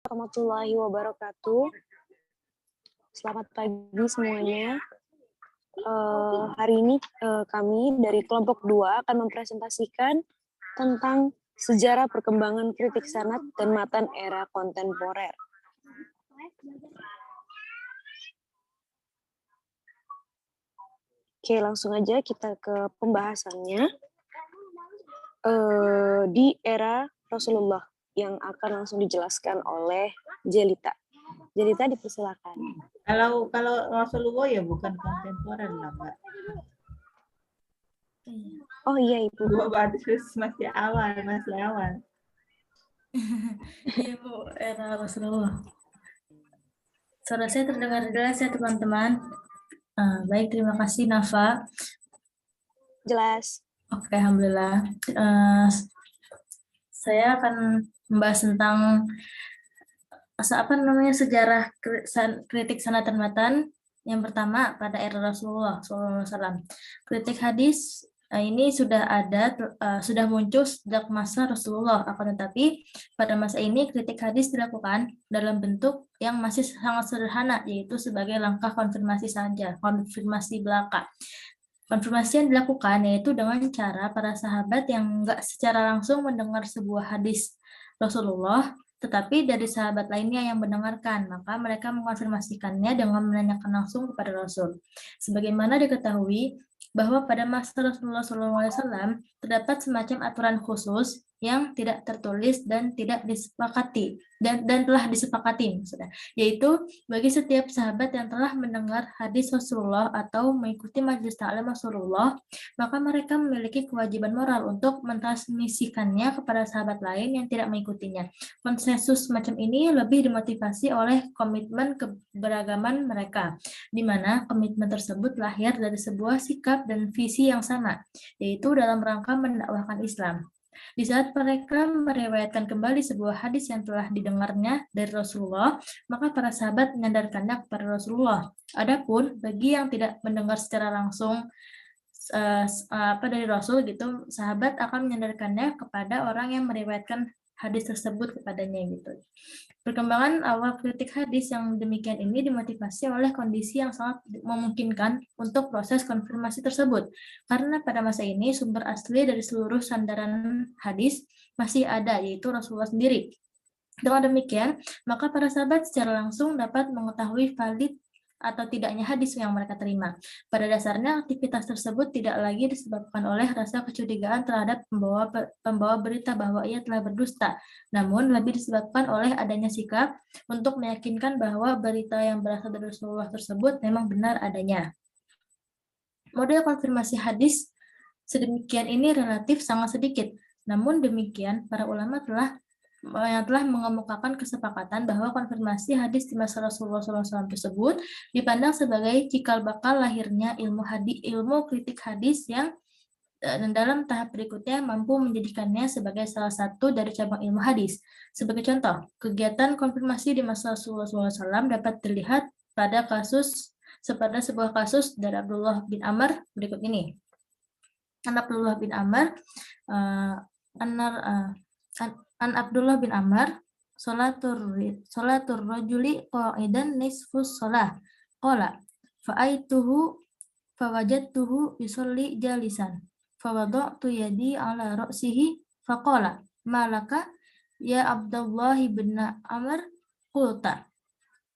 Warahmatullahi wabarakatuh. Selamat pagi semuanya. Hari ini kami dari kelompok 2 akan mempresentasikan tentang sejarah perkembangan kritik sanad dan matan era kontemporer. Oke, langsung aja kita ke pembahasannya. Di era Rasulullah yang akan langsung dijelaskan oleh Jelita. Jelita dipersilakan. Kalau Rasulullah ya bukan kontemporer lah, Mbak. Oh iya Ibu. Masih awal. Iya Bu, era Rasulullah. Suara saya terdengar jelas ya teman-teman. Baik, terima kasih Nafa. Jelas. Oke, alhamdulillah. Saya akan membahas tentang sejarah kritik sanad dan matan. Yang pertama pada era Rasulullah SAW. Kritik hadis ini sudah muncul sejak masa Rasulullah. Akan tetapi pada masa ini kritik hadis dilakukan dalam bentuk yang masih sangat sederhana, yaitu sebagai langkah konfirmasi saja, konfirmasi belaka. Konfirmasi yang dilakukan yaitu dengan cara para sahabat yang enggak secara langsung mendengar sebuah hadis Rasulullah, tetapi dari sahabat lainnya yang mendengarkan, maka mereka mengkonfirmasikannya dengan menanyakan langsung kepada Rasul. Sebagaimana diketahui bahwa pada masa Rasulullah SAW terdapat semacam aturan khusus yang tidak tertulis dan tidak disepakati dan telah disepakati, yaitu bagi setiap sahabat yang telah mendengar hadis Rasulullah atau mengikuti majelis ta'lim Rasulullah, maka mereka memiliki kewajiban moral untuk mentransmisikannya kepada sahabat lain yang tidak mengikutinya. Konsensus semacam ini lebih dimotivasi oleh komitmen keberagaman mereka, di mana komitmen tersebut lahir dari sebuah sikap dan visi yang sama, yaitu dalam rangka mendakwahkan Islam. Di saat mereka meriwayatkan kembali sebuah hadis yang telah didengarnya dari Rasulullah, maka para sahabat menyandarkannya kepada Rasulullah. Adapun bagi yang tidak mendengar secara langsung dari Rasul gitu, sahabat akan menyandarkannya kepada orang yang meriwayatkan hadis tersebut kepadanya gitu. Perkembangan awal kritik hadis yang demikian ini dimotivasi oleh kondisi yang sangat memungkinkan untuk proses konfirmasi tersebut. Karena pada masa ini sumber asli dari seluruh sandaran hadis masih ada, yaitu Rasulullah sendiri. Dengan demikian, maka para sahabat secara langsung dapat mengetahui valid atau tidaknya hadis yang mereka terima. Pada dasarnya, aktivitas tersebut tidak lagi disebabkan oleh rasa kecurigaan terhadap pembawa berita bahwa ia telah berdusta, namun lebih disebabkan oleh adanya sikap untuk meyakinkan bahwa berita yang berasal dari Rasulullah tersebut memang benar adanya. Model konfirmasi hadis sedemikian ini relatif sangat sedikit, namun demikian para ulama telah mengemukakan kesepakatan bahwa konfirmasi hadis di masa Rasulullah SAW tersebut dipandang sebagai cikal bakal lahirnya ilmu kritik hadis yang dalam tahap berikutnya mampu menjadikannya sebagai salah satu dari cabang ilmu hadis. Sebagai contoh, kegiatan konfirmasi di masa Rasulullah SAW dapat dilihat pada sebuah kasus dari Abdullah bin Amr berikut ini. Abdullah bin Amr An Abdullah bin Amr, salatur rajuli qa'idan nisfus shalah. Qala fa'aituhu fawajadtuhu yusalli jalisan. Fawada'tu yadi ala ra'sihi faqala malaka ya Abdullah bin Amr qulta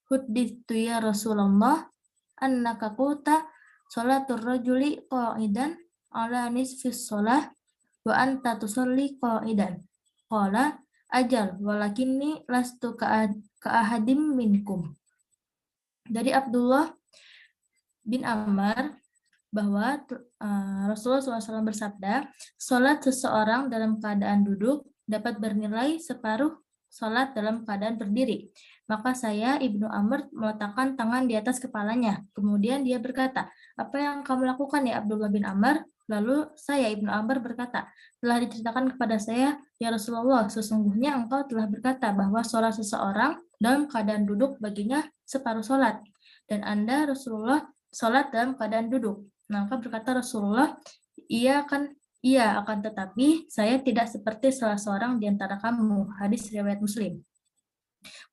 huddithu ya Rasulullah annaka qulta salatur rajuli qa'idan ala nisfis shalah wa anta tusalli qa'idan. Qala ajal walakinni lastu ka'ahadim minkum. Dari Abdullah bin Amr bahwa Rasulullah SAW bersabda, sholat seseorang dalam keadaan duduk dapat bernilai separuh sholat dalam keadaan berdiri. Maka saya, Ibnu Amr, meletakkan tangan di atas kepalanya. Kemudian dia berkata, apa yang kamu lakukan ya Abdullah bin Amr? Lalu saya, Ibnu Amr, berkata, telah diceritakan kepada saya, ya Rasulullah, sesungguhnya engkau telah berkata bahwa sholat seseorang dalam keadaan duduk baginya separuh sholat. Dan Anda, Rasulullah, sholat dalam keadaan duduk. Maka berkata Rasulullah, iya akan tetapi saya tidak seperti salah seorang di antara kamu. Hadis riwayat Muslim.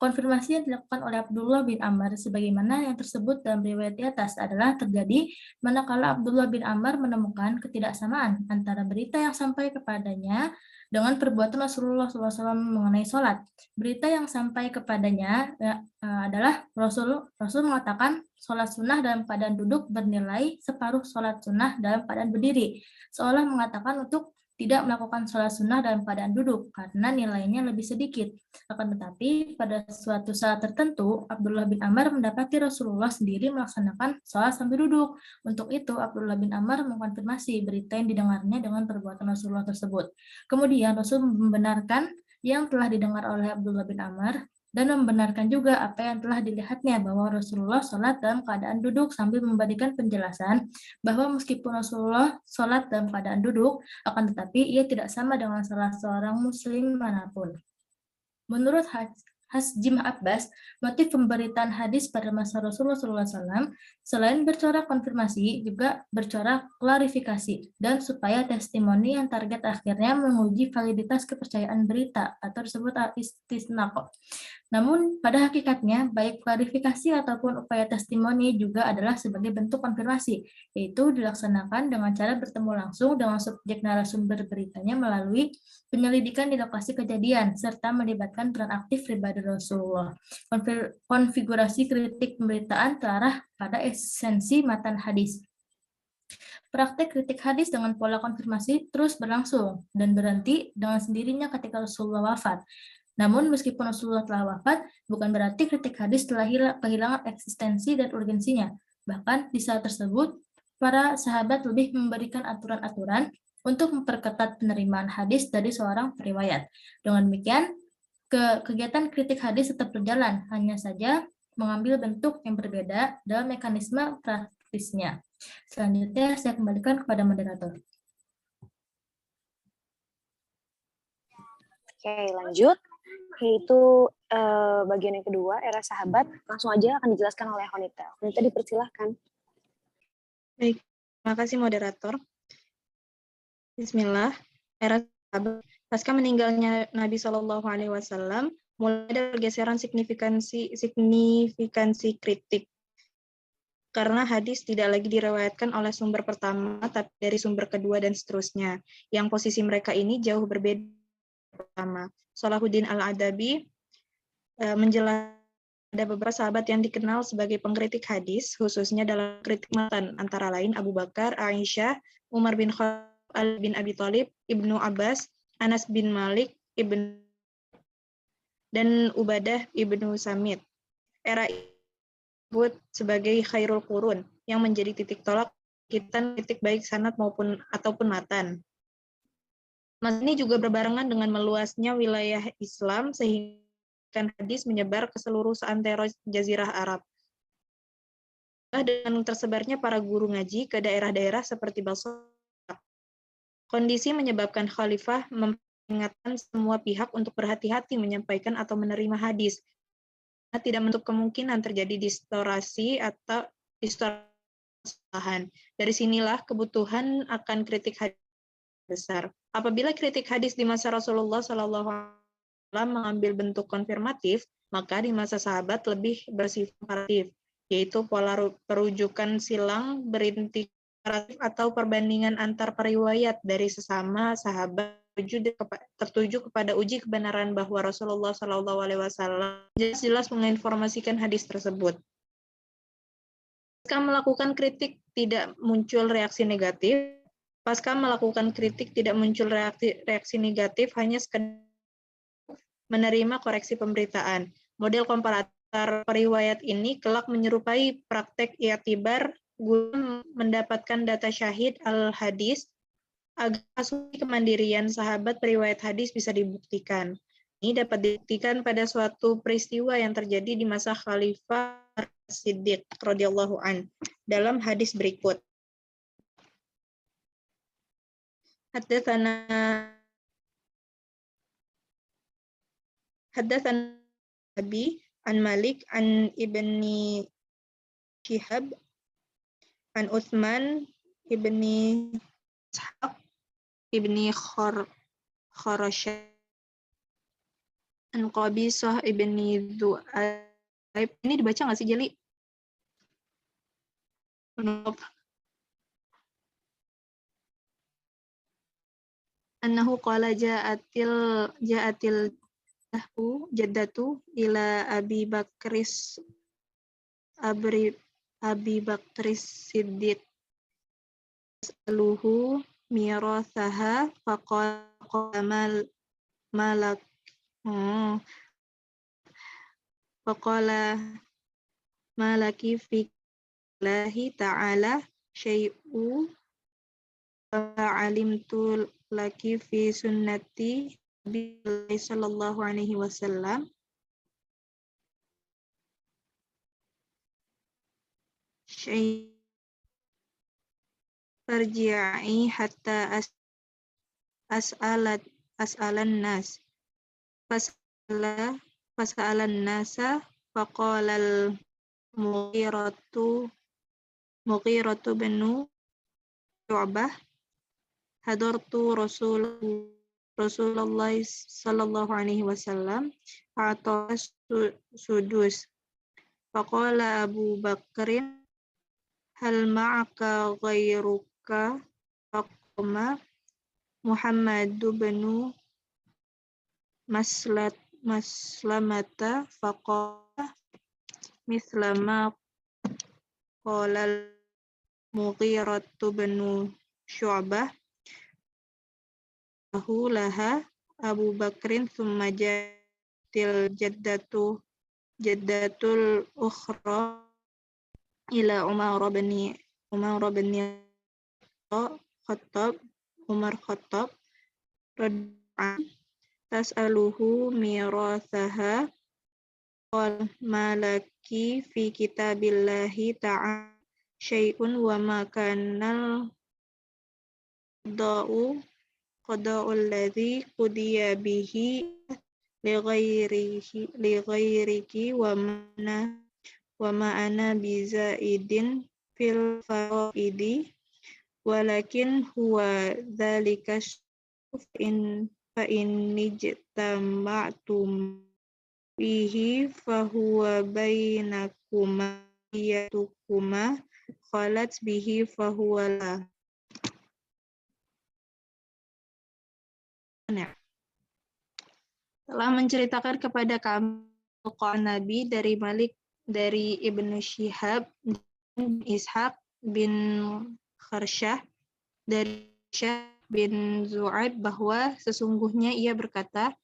Konfirmasi yang dilakukan oleh Abdullah bin Amr sebagaimana yang tersebut dalam riwayat di atas adalah terjadi manakala Abdullah bin Amr menemukan ketidaksamaan antara berita yang sampai kepadanya dengan perbuatan Rasulullah SAW mengenai sholat. Berita yang sampai kepadanya adalah Rasul mengatakan sholat sunnah dalam keadaan duduk bernilai separuh sholat sunnah dalam keadaan berdiri, seolah mengatakan untuk tidak melakukan sholat sunnah dalam keadaan duduk karena nilainya lebih sedikit. Akan tetapi, pada suatu saat tertentu, Abdullah bin Amr mendapati Rasulullah sendiri melaksanakan sholat sambil duduk. Untuk itu, Abdullah bin Amr mengkonfirmasi berita yang didengarnya dengan perbuatan Rasulullah tersebut. Kemudian, Rasul membenarkan yang telah didengar oleh Abdullah bin Amr dan membenarkan juga apa yang telah dilihatnya bahwa Rasulullah sholat dalam keadaan duduk sambil memberikan penjelasan bahwa meskipun Rasulullah sholat dalam keadaan duduk, akan tetapi ia tidak sama dengan salah seorang muslim manapun. Menurut Hasjim Abbas, motif pemberitaan hadis pada masa Rasulullah SAW selain bercorak konfirmasi, juga bercorak klarifikasi, dan supaya testimoni yang target akhirnya menguji validitas kepercayaan berita atau disebut al-istisnaq. Namun, pada hakikatnya, baik klarifikasi ataupun upaya testimoni juga adalah sebagai bentuk konfirmasi, yaitu dilaksanakan dengan cara bertemu langsung dengan subjek narasumber beritanya melalui penyelidikan di lokasi kejadian, serta melibatkan peran aktif pribadi Rasulullah. Konfigurasi kritik pemberitaan terarah pada esensi matan hadis. Praktek kritik hadis dengan pola konfirmasi terus berlangsung dan berhenti dengan sendirinya ketika Rasulullah wafat. Namun meskipun Rasulullah telah wafat, bukan berarti kritik hadis telah kehilangan eksistensi dan urgensinya. Bahkan di saat tersebut, para sahabat lebih memberikan aturan-aturan untuk memperketat penerimaan hadis dari seorang periwayat. Dengan demikian, kegiatan kritik hadis tetap berjalan, hanya saja mengambil bentuk yang berbeda dalam mekanisme praktisnya. Selanjutnya, saya kembalikan kepada moderator. Oke, lanjut. Yaitu bagian yang kedua, era sahabat. Langsung aja akan dijelaskan oleh Honita. Honita dipersilahkan. Baik, terima kasih moderator. Bismillah. Era sahabat. Pasca meninggalnya Nabi Shallallahu Alaihi Wasallam, mulai ada pergeseran signifikansi kritik. Karena hadis tidak lagi diriwayatkan oleh sumber pertama, tapi dari sumber kedua dan seterusnya. Yang posisi mereka ini jauh berbeda pertama. Salahuddin Al-Adabi menjelaskan ada beberapa sahabat yang dikenal sebagai pengkritik hadis, khususnya dalam kritik matan, antara lain Abu Bakar, Aisyah, Umar bin Khattab, Ali bin Abi Thalib, Ibnu Abbas, Anas bin Malik, dan Ubadah ibnu Samit. Era disebut sebagai khairul qurun, yang menjadi titik tolak kritik baik sanad ataupun matan. Masa ini juga berbarengan dengan meluasnya wilayah Islam sehingga hadis menyebar ke seluruh seantero Jazirah Arab. Dengan tersebarnya para guru ngaji ke daerah-daerah seperti Basra, kondisi menyebabkan khalifah memperingatkan semua pihak untuk berhati-hati menyampaikan atau menerima hadis. Tidak menutup kemungkinan terjadi distorsi atau kesalahan. Dari sinilah kebutuhan akan kritik hadis besar. Apabila kritik hadis di masa Rasulullah SAW mengambil bentuk konfirmatif, maka di masa sahabat lebih bersifat komparatif, yaitu pola perujukan silang berinti komparatif atau perbandingan antar periwayat dari sesama sahabat tertuju kepada uji kebenaran bahwa Rasulullah SAW jelas menginformasikan hadis tersebut. Pasca melakukan kritik tidak muncul reaksi negatif, hanya sekedar menerima koreksi pemberitaan. Model komparator periwayat ini kelak menyerupai praktek i'tibar guna mendapatkan data syahid al-hadis agar asumsi kemandirian sahabat periwayat hadis bisa dibuktikan. Ini dapat dibuktikan pada suatu peristiwa yang terjadi di masa Khalifah Siddiq radhiyallahu an dalam hadis berikut. Haddatsana Abi an Malik an Ibni Shihab an Utsman Ibni Ishaq Ibni Kharashah An Qabisah ibni Dhu'aib. Ini dibaca nggak sih, Jeli? Annahu qala ja'atil jaddatu ila Abi Bakris Siddiq as'aluhu mirathaha faqala malak faqala malaki fi Allahi ta'ala syai'u alimtu laki fi sunnati Nabi sallallahu alaihi wasallam syai' farji'i hatta as'alan nas fas'alan nasa faqala Mughiratu binu Syu'bah hadartu Rasulullah sallallahu alaihi wasallam atau sudus faqala Abu Bakrin hal ma'aka ghairuka faqama Muhammadu binu Maslamata faqala mislama qala Mughiratu binu Syu'bah laha Abu Bakrin thumma jaddatul ukhra ila Umar bin Khattab radhiyallahu tas'aluhu mirathaha qal malaki fi kitabillahi ta'ala syai'un wa ma kanal qada'ul ladzi qudiya bihi li ghairiki wa ma ana bizaidin fil faraidi walakin huwa dzalika fa in ijtama'tum fihi fa huwa bainakuma yatukuma khalat bihi fa huwa la. Telah menceritakan kepada kami Nabi dari Malik dari Ibnu Syihab bin Ishaq bin Kharsyah dari Syah bin Zu'aib bahwa sesungguhnya ia berkata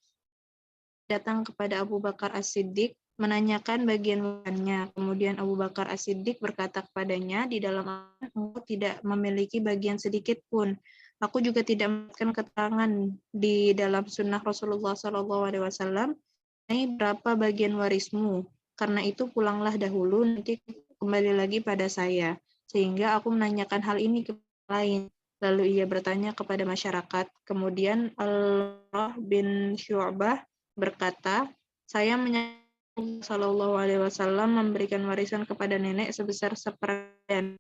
datang kepada Abu Bakar As-Siddiq menanyakan bagian warisannya. Kemudian Abu Bakar As-Siddiq berkata kepadanya, di dalam engkau tidak memiliki bagian sedikit pun. Aku juga tidak mendapatkan keterangan di dalam sunnah Rasulullah SAW ini berapa bagian warismu. Karena itu pulanglah dahulu, nanti kembali lagi pada saya. Sehingga aku menanyakan hal ini ke lain. Lalu ia bertanya kepada masyarakat. Kemudian Al-Rah bin Syu'bah berkata, saya menyangka Sallallahu Alaihi Wasallam memberikan warisan kepada nenek sebesar seperempat.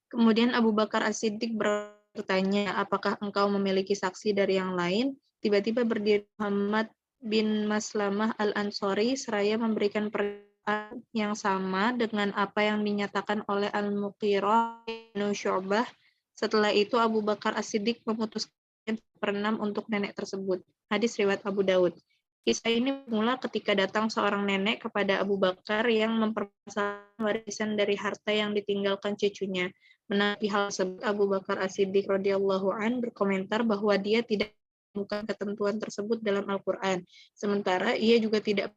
Kemudian Abu Bakar As-Siddiq bertanya, apakah engkau memiliki saksi dari yang lain? Tiba-tiba berdiri Muhammad bin Maslamah Al-Ansari seraya memberikan pernyataan yang sama dengan apa yang dinyatakan oleh Al-Mughirah bin Syu'bah. Setelah itu Abu Bakar As-Siddiq memutuskan 1/6 untuk nenek tersebut. Hadis riwayat Abu Daud. Kisah ini bermula ketika datang seorang nenek kepada Abu Bakar yang mempermasalahkan warisan dari harta yang ditinggalkan cucunya. Menanggapi hal tersebut, Abu Bakar As-Siddiq radhiyallahu an berkomentar bahwa dia tidak menemukan ketentuan tersebut dalam Al-Quran. Sementara ia juga tidak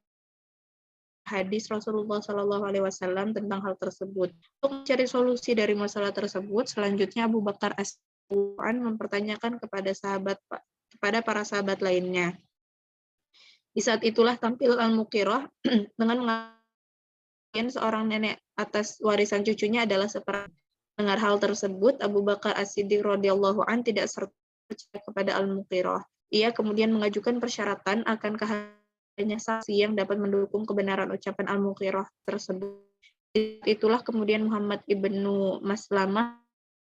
hadis Rasulullah SAW tentang hal tersebut. Untuk mencari solusi dari masalah tersebut, selanjutnya Abu Bakar As-Siddiq mempertanyakan kepada para sahabat lainnya. Di saat itulah tampil Al-Mughirah dengan mengatakan seorang nenek atas warisan cucunya adalah seperempat. Dengar hal tersebut, Abu Bakar As-Siddiq radhiyallahu an tidak serta percaya kepada Al-Mughirah. Ia kemudian mengajukan persyaratan akan kehadirannya saksi yang dapat mendukung kebenaran ucapan Al-Mughirah tersebut. Itulah kemudian Muhammad ibnu Maslamah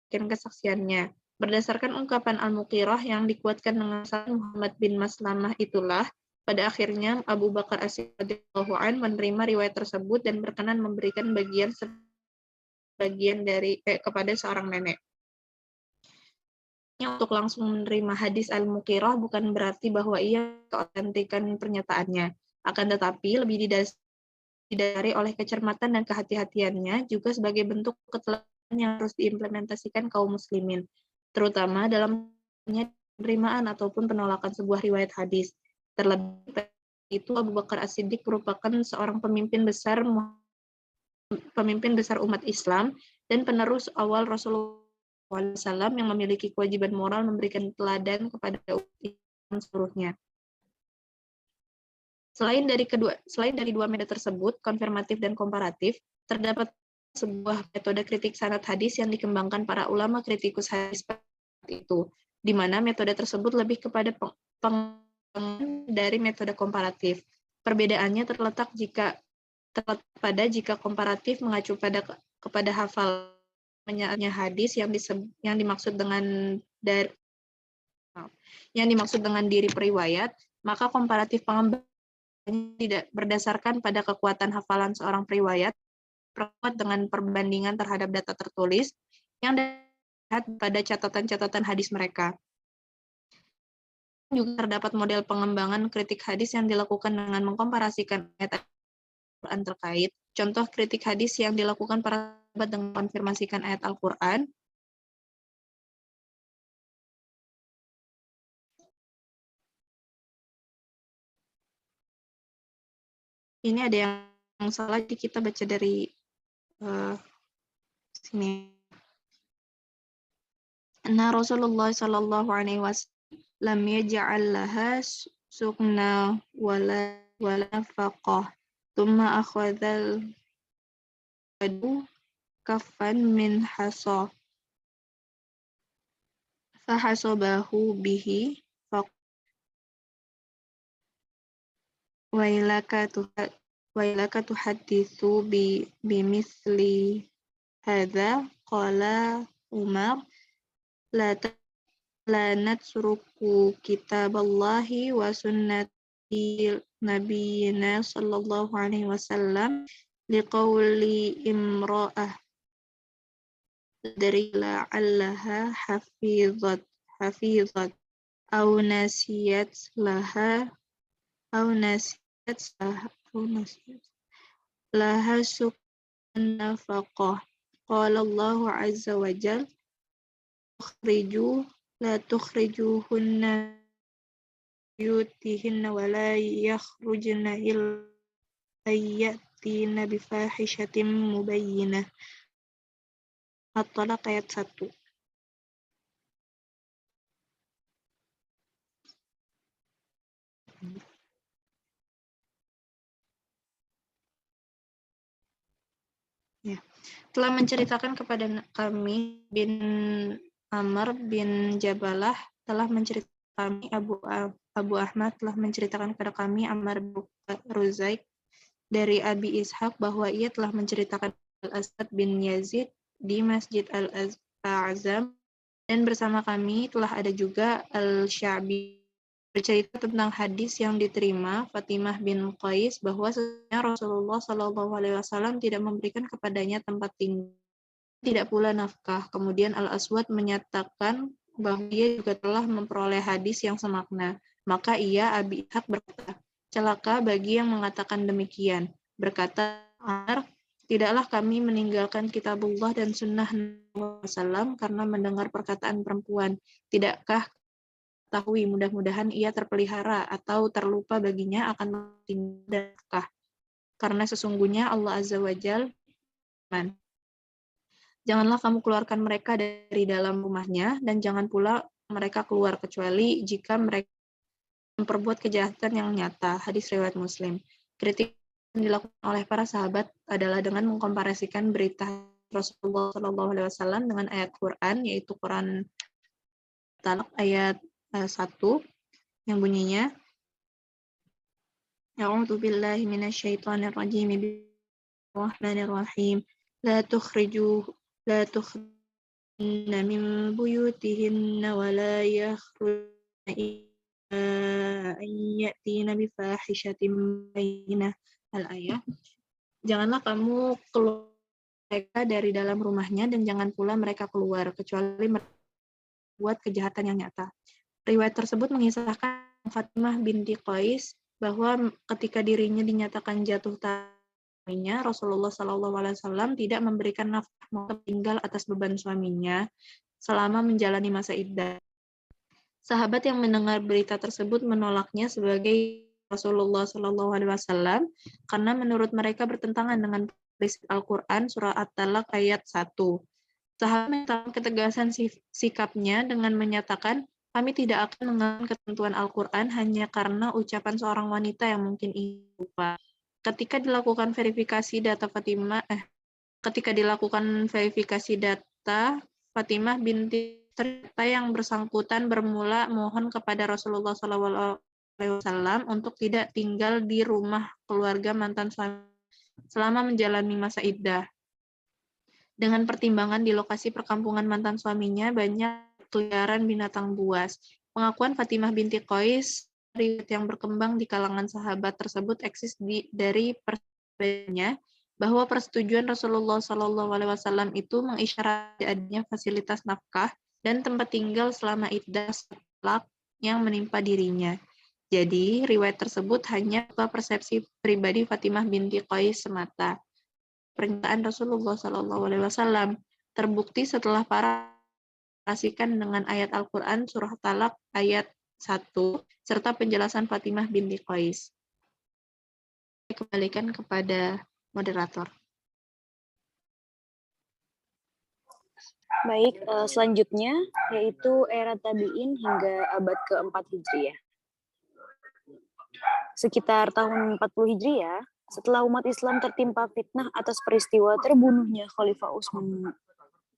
kesaksiannya. Berdasarkan ungkapan Al-Mughirah yang dikuatkan dengan Muhammad bin Maslamah itulah Pada akhirnya Abu Bakar As-Siddiq radhiyallahu anhu menerima riwayat tersebut dan berkenan memberikan bagian dari kepada seorang nenek. Untuk langsung menerima hadis Al-Muqirah bukan berarti bahwa ia keotentikan pernyataannya. Akan tetapi lebih didasari oleh kecermatan dan kehati-hatiannya juga sebagai bentuk keteladanan yang harus diimplementasikan kaum muslimin, terutama dalam penerimaan ataupun penolakan sebuah riwayat hadis. Terlebih itu Abu Bakar As-Siddiq merupakan seorang pemimpin besar umat Islam dan penerus awal Rasulullah SAW yang memiliki kewajiban moral memberikan teladan kepada umat Islam seluruhnya. Selain dari dua metode tersebut, konfirmatif dan komparatif, terdapat sebuah metode kritik sanad hadis yang dikembangkan para ulama kritikus hadis itu, di mana metode tersebut lebih kepada pengembangan dari metode komparatif. Perbedaannya terletak pada jika komparatif mengacu kepada hafalnya hadis yang dimaksud dengan diri periwayat, maka komparatif pengembangan tidak berdasarkan pada kekuatan hafalan seorang periwayat, perkuat dengan perbandingan terhadap data tertulis yang dilihat pada catatan-catatan hadis mereka. Juga terdapat model pengembangan kritik hadis yang dilakukan dengan mengkomparasikan ayat Al-Quran terkait. Contoh kritik hadis yang dilakukan para sahabat dengan mengkonfirmasikan ayat Al-Quran. Ini ada yang salah, jadi kita baca dari sini. Nah, Rasulullah sallallahu alaihi wasallam lam yaj'al laha sukna wala faqah. Thumma akhadhal badu kaffan min hasa. Fahasabahu bihi wailaka tuhadithu bimithli hadza qala Umar la natruku kitaballahi wa sunnati nabiyina sallallahu alaihi wasallam liqawli imra'ah dari la'allaha hafizat aw nasiyat laha sukun nafaqah. Qala Allahu azza wa jalla la tukhrijuhunna buyutihinna wa la yakhrujna illa ayyatina bifahishatin mubayyinah. At-Talaq ayat 1. Ya. Telah menceritakan kepada kami bin Amr bin Jabalah telah menceritakan kami Abu Ahmad telah menceritakan kepada kami Amr bin Ruzaik dari Abi Ishaq bahwa ia telah menceritakan Al-Asad bin Yazid di Masjid Al-A'zam, dan bersama kami telah ada juga Al-Sya'bi bercerita tentang hadis yang diterima Fatimah bin Qais bahwa sebenarnya Rasulullah SAW tidak memberikan kepadanya tempat tinggal, tidak pula nafkah. Kemudian Al-Aswad menyatakan bahwa ia juga telah memperoleh hadis yang semakna. Maka Abi Ishaq berkata, celaka bagi yang mengatakan demikian. Berkata Umar, tidaklah kami meninggalkan kitabullah dan sunnah Nabi SAW karena mendengar perkataan perempuan. Tidakkah tahu mudah-mudahan ia terpelihara atau terlupa baginya akan tindakkah, karena sesungguhnya Allah Azza wa Jalla janganlah kamu keluarkan mereka dari dalam rumahnya dan jangan pula mereka keluar kecuali jika mereka memperbuat kejahatan yang nyata. Hadis riwayat Muslim. Kritik yang dilakukan oleh para sahabat adalah dengan mengkomparasikan berita Rasulullah SAW dengan ayat Quran, yaitu Quran Talaq ayat 1 yang bunyinya A'udzu billahi minasyaitonir rajim bismillahirrahmanirrahim la tukhrijunna min buyutihinna wa la yakhrujna an ya'tina bifahishatin bayyinah. Al-ayah. Janganlah kamu keluar mereka dari dalam rumahnya dan jangan pula mereka keluar kecuali mereka buat kejahatan yang nyata. Riwayat tersebut mengisahkan Fatimah binti Qais bahwa ketika dirinya dinyatakan jatuh suaminya, Rasulullah SAW tidak memberikan nafkah maupun tinggal atas beban suaminya selama menjalani masa iddah. Sahabat yang mendengar berita tersebut menolaknya sebagai Rasulullah SAW karena menurut mereka bertentangan dengan prinsip Al-Quran surah At-Talaq ayat 1. Sahabat menyatakan ketegasan sikapnya dengan menyatakan, kami tidak akan mengenal ketentuan Al-Quran hanya karena ucapan seorang wanita yang mungkin lupa. Ketika dilakukan verifikasi data Fatimah binti ternyata yang bersangkutan bermula mohon kepada Rasulullah SAW untuk tidak tinggal di rumah keluarga mantan suami selama menjalani masa iddah. Dengan pertimbangan di lokasi perkampungan mantan suaminya banyak peliharaan binatang buas. Pengakuan Fatimah binti Qais riwayat yang berkembang di kalangan sahabat tersebut eksis dari persetujuannya bahwa persetujuan Rasulullah SAW itu mengisyaratkan adanya fasilitas nafkah dan tempat tinggal selama iddah talak yang menimpa dirinya. Jadi, riwayat tersebut hanya persepsi pribadi Fatimah binti Qais semata. Pernyataan Rasulullah SAW terbukti setelah para mengartikan dengan ayat Al-Quran surah Talaq ayat 1 serta penjelasan Fatimah binti Qais. Kembalikan kepada moderator. Baik, selanjutnya yaitu era tabi'in hingga abad ke-4 Hijriah. Sekitar tahun 40 Hijriah, setelah umat Islam tertimpa fitnah atas peristiwa terbunuhnya Khalifah Utsman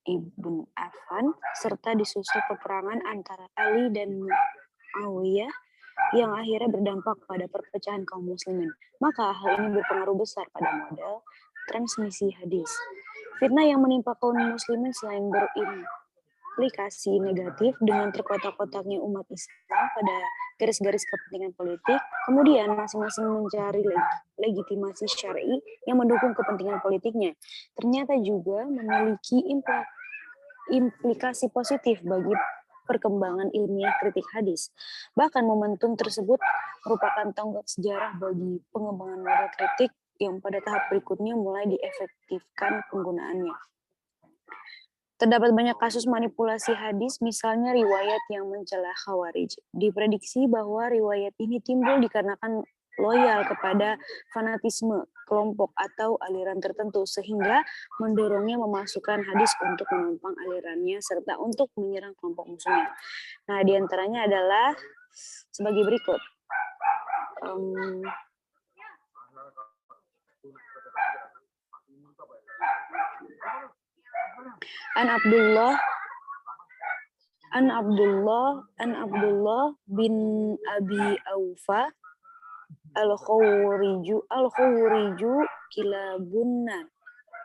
ibn Affan, serta disusul peperangan antara Ali dan Muawiyah yang akhirnya berdampak pada perpecahan kaum muslimin. Maka hal ini berpengaruh besar pada model transmisi hadis. Fitnah yang menimpa kaum muslimin selain berimplikasi negatif dengan terkotak-kotaknya umat Islam pada garis-garis kepentingan politik, kemudian masing-masing mencari legitimasi syar'i yang mendukung kepentingan politiknya. Ternyata juga memiliki implikasi positif bagi perkembangan ilmiah kritik hadis. Bahkan momentum tersebut merupakan tonggak sejarah bagi pengembangan model kritik yang pada tahap berikutnya mulai diefektifkan penggunaannya. Terdapat banyak kasus manipulasi hadis, misalnya riwayat yang mencela Khawarij. Diprediksi bahwa riwayat ini timbul dikarenakan loyal kepada fanatisme kelompok atau aliran tertentu, sehingga mendorongnya memasukkan hadis untuk menopang alirannya serta untuk menyerang kelompok musuhnya. Nah, diantaranya adalah sebagai berikut. An Abdullah bin Abi Aufa al-khawriju kilabunnar,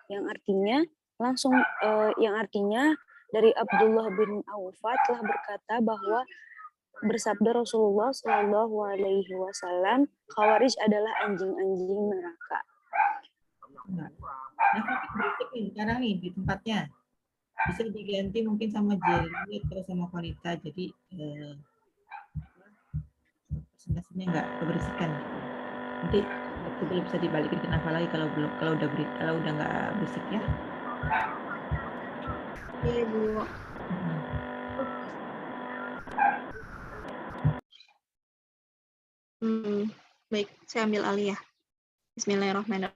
yang artinya dari Abdullah bin Aufa telah berkata bahwa bersabda Rasulullah SAW, Khawarij adalah anjing-anjing neraka. Nah, berisik nih sekarang nih di tempatnya. Bisa diganti mungkin sama Jelly atau sama wanita, jadi presentasinya nggak keberisikan. Nanti coba bisa dibalikin kenapa lagi kalau udah nggak berisik ya. Iya, Bu. Baik, saya ambil alih ya. Bismillahirrahmanirrahim.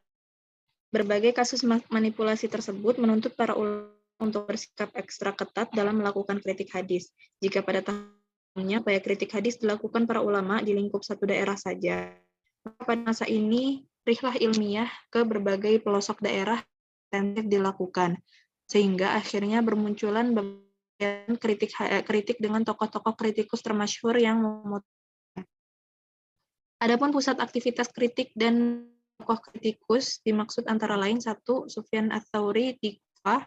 Berbagai kasus manipulasi tersebut menuntut para ulama untuk bersikap ekstra ketat dalam melakukan kritik hadis. Jika pada tahunnya upaya kritik hadis dilakukan para ulama di lingkup satu daerah saja, maka pada masa ini rihlah ilmiah ke berbagai pelosok daerah intensif dilakukan, sehingga akhirnya bermunculan kritik dengan tokoh-tokoh kritikus termasyhur yang memutuskan. Adapun pusat aktivitas kritik dan tokoh kritikus dimaksud antara lain 1. Sufyan ats-Tsauri di Kufah,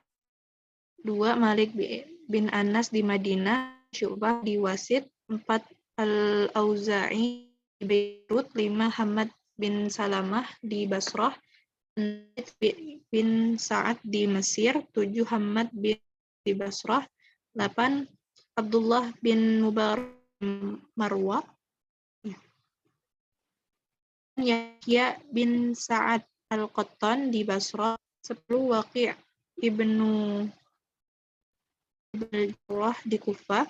2. Malik bin Anas di Madinah, Syu'bah di Wasit, 4. Al-Auza'i di Beirut, 5 Hamad bin Salamah di Basrah, 6 bin Sa'ad di Mesir, 7 Hamad bin di Basrah, 8 Abdullah bin Mubarak Marwah, Yahya bin Sa'ad Al-Qattan di Basrah, 10 Waqi' ibnu Jarrah di Kufah,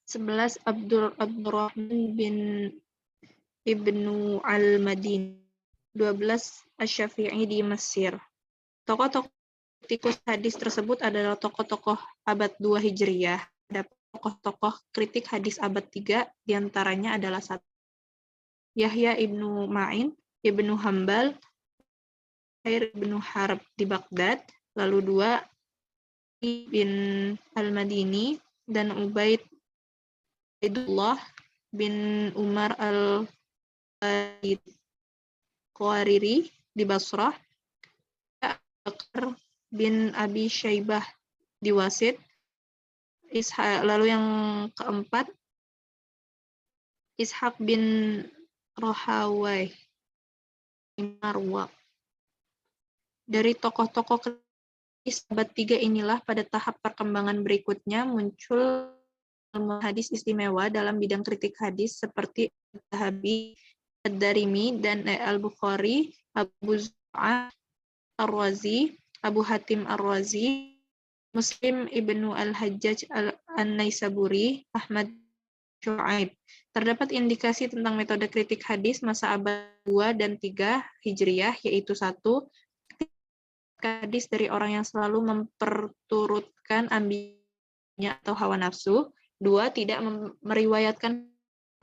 11 Abdurrahman bin Ibnu Al-Madini, 12 Asy-Syafi'i di Mesir. Tokoh-tokoh kritikus hadis tersebut adalah tokoh-tokoh abad 2 Hijriyah. Ada tokoh-tokoh kritik hadis abad 3, diantaranya adalah 1 Yahya ibnu Ma'in, Ibnu Hambal, Khair ibnu Harb di Baghdad, lalu 2 bin Al-Madini, dan Ubaidullah bin Umar Al-Qawariri di Basrah, Bakar bin Abi Syaibah di Wasit, lalu yang keempat Ishaq bin Rahawai di Marwa. Dari tokoh-tokoh abad 3 inilah pada tahap perkembangan berikutnya muncul ilmu hadis istimewa dalam bidang kritik hadis seperti Al-Zahabi, Ad-Darimi, dan Al-Bukhari, Abu Zur'ah Ar-Razi, Abu Hatim Ar-Razi, Muslim Ibnu Al-Hajjaj An-Naisaburi, Ahmad Syu'aib. Terdapat indikasi tentang metode kritik hadis masa abad 2 dan 3 Hijriyah, yaitu 1. Hadis dari orang yang selalu memperturutkan ambisinya atau hawa nafsu. 2. Tidak meriwayatkan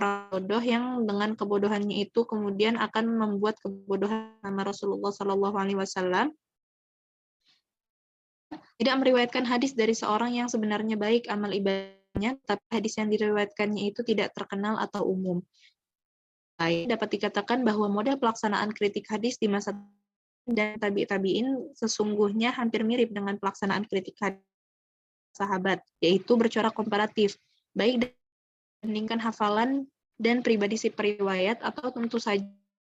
bodoh yang dengan kebodohannya itu kemudian akan membuat kebodohan nama Rasulullah SAW. Tidak meriwayatkan hadis dari seorang yang sebenarnya baik amal ibadahnya, tapi hadis yang diriwayatkannya itu tidak terkenal atau umum. Dapat dikatakan bahwa model pelaksanaan kritik hadis di masa dan tabi'in sesungguhnya hampir mirip dengan pelaksanaan kritik hadis sahabat, yaitu bercorak komparatif, baik dibandingkan hafalan dan pribadi si periwayat atau tentu saja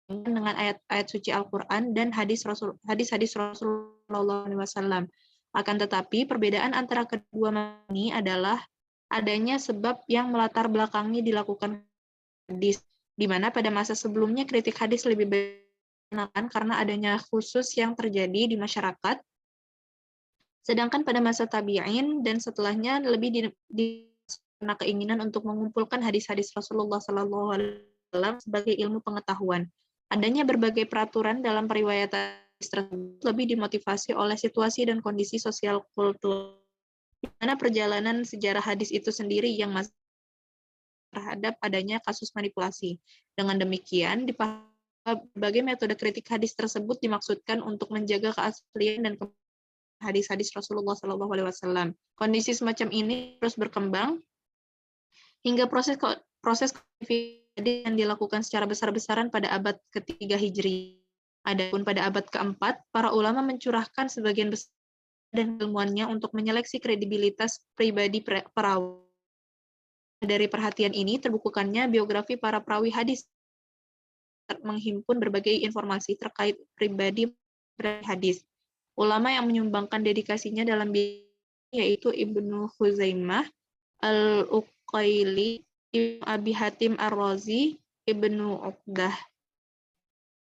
dengan ayat-ayat suci Al-Quran dan hadis-hadis Rasulullah SAW. Akan tetapi, perbedaan antara kedua ini adalah adanya sebab yang melatar belakangi dilakukan hadis, di mana pada masa sebelumnya kritik hadis lebih digunakan karena adanya khusus yang terjadi di masyarakat, sedangkan pada masa tabi'in dan setelahnya lebih karena keinginan untuk mengumpulkan hadis-hadis Rasulullah SAW sebagai ilmu pengetahuan. Adanya berbagai peraturan dalam periwayatan tersebut lebih dimotivasi oleh situasi dan kondisi sosial kultur, di mana perjalanan sejarah hadis itu sendiri yang masih terhadap adanya kasus manipulasi. Dengan demikian, berbagai metode kritik hadis tersebut dimaksudkan untuk menjaga keaslian dan hadis-hadis Rasulullah SAW. Kondisi semacam ini terus berkembang hingga proses yang dilakukan secara besar-besaran pada abad ketiga Hijri. Adapun pada abad keempat, para ulama mencurahkan sebagian besar dan ilmuannya untuk menyeleksi kredibilitas pribadi perawi. Dari perhatian ini terbukukannya biografi para perawi hadis, menghimpun berbagai informasi terkait pribadi hadis. Ulama yang menyumbangkan dedikasinya dalam yaitu Ibnu Huzaimah, Al-Uqaili, Ibnu Abi Hatim Ar-Razi, Ibnu Uqdah.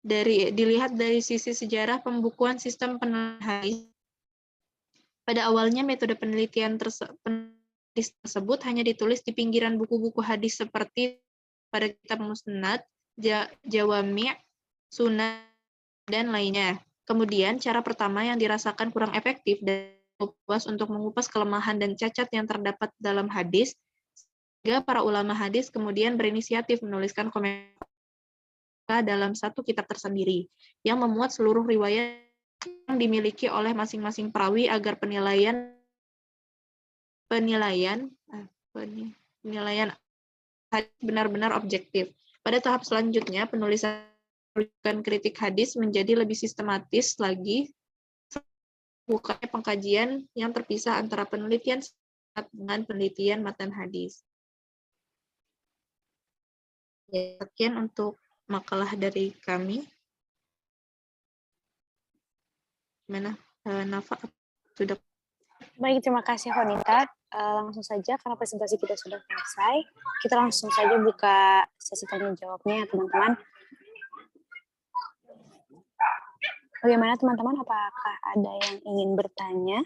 Dilihat dari sisi sejarah pembukuan sistem penelitian hadis, pada awalnya metode penelitian tersebut hanya ditulis di pinggiran buku-buku hadis seperti pada kitab Musnad, Jawami', Sunan, dan lainnya. Kemudian cara pertama yang dirasakan kurang efektif dan puas untuk mengupas kelemahan dan cacat yang terdapat dalam hadis, sehingga para ulama hadis kemudian berinisiatif menuliskan komentar dalam satu kitab tersendiri yang memuat seluruh riwayat yang dimiliki oleh masing-masing perawi agar penilaian hadis benar-benar objektif. Pada tahap selanjutnya, penulisan kritik hadis menjadi lebih sistematis lagi, bukannya pengkajian yang terpisah antara penelitian dengan penelitian matan hadis. Ya, sekian untuk makalah dari kami. Gimana, Nafa? Sudah. Baik, terima kasih Honita. Langsung saja karena presentasi kita sudah selesai, kita langsung saja buka sesi tanya jawabnya ya teman-teman. Bagaimana teman-teman? Apakah ada yang ingin bertanya?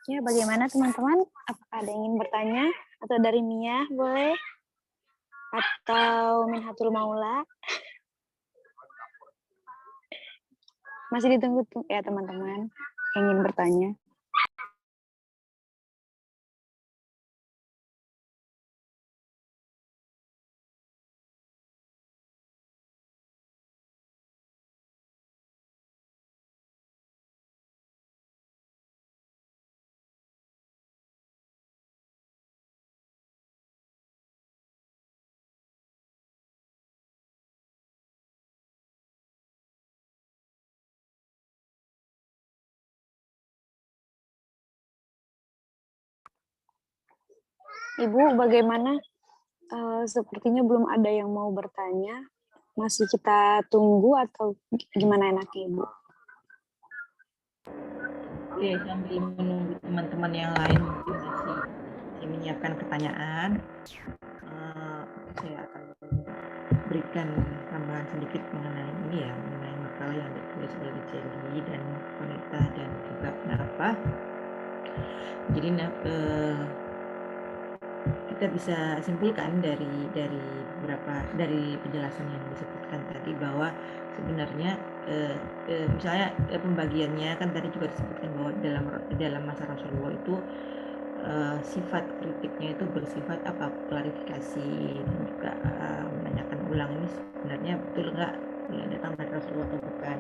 Ya, bagaimana teman-teman? Apakah ada yang ingin bertanya? Atau dari Mia boleh? Atau Minhatul Maula? Masih ditunggu ya teman-teman yang ingin bertanya. Ibu, bagaimana? Sepertinya belum ada yang mau bertanya. Masih kita tunggu atau gimana enaknya, Ibu? Oke, sambil menunggu teman-teman yang lain mungkin masih menyiapkan pertanyaan, saya akan berikan tambahan sedikit mengenai ini ya, mengenai makalah yang ditulis oleh Jelly dan Wanita dan juga Nafa. Jadi kita bisa simpulkan dari penjelasan yang disebutkan tadi bahwa sebenarnya misalnya pembagiannya kan tadi juga disebutkan bahwa dalam masa Rasulullah itu sifat kritiknya itu bersifat klarifikasi dan juga menanyakan ulang ini sebenarnya betul nggak datang dari Rasulullah atau bukan.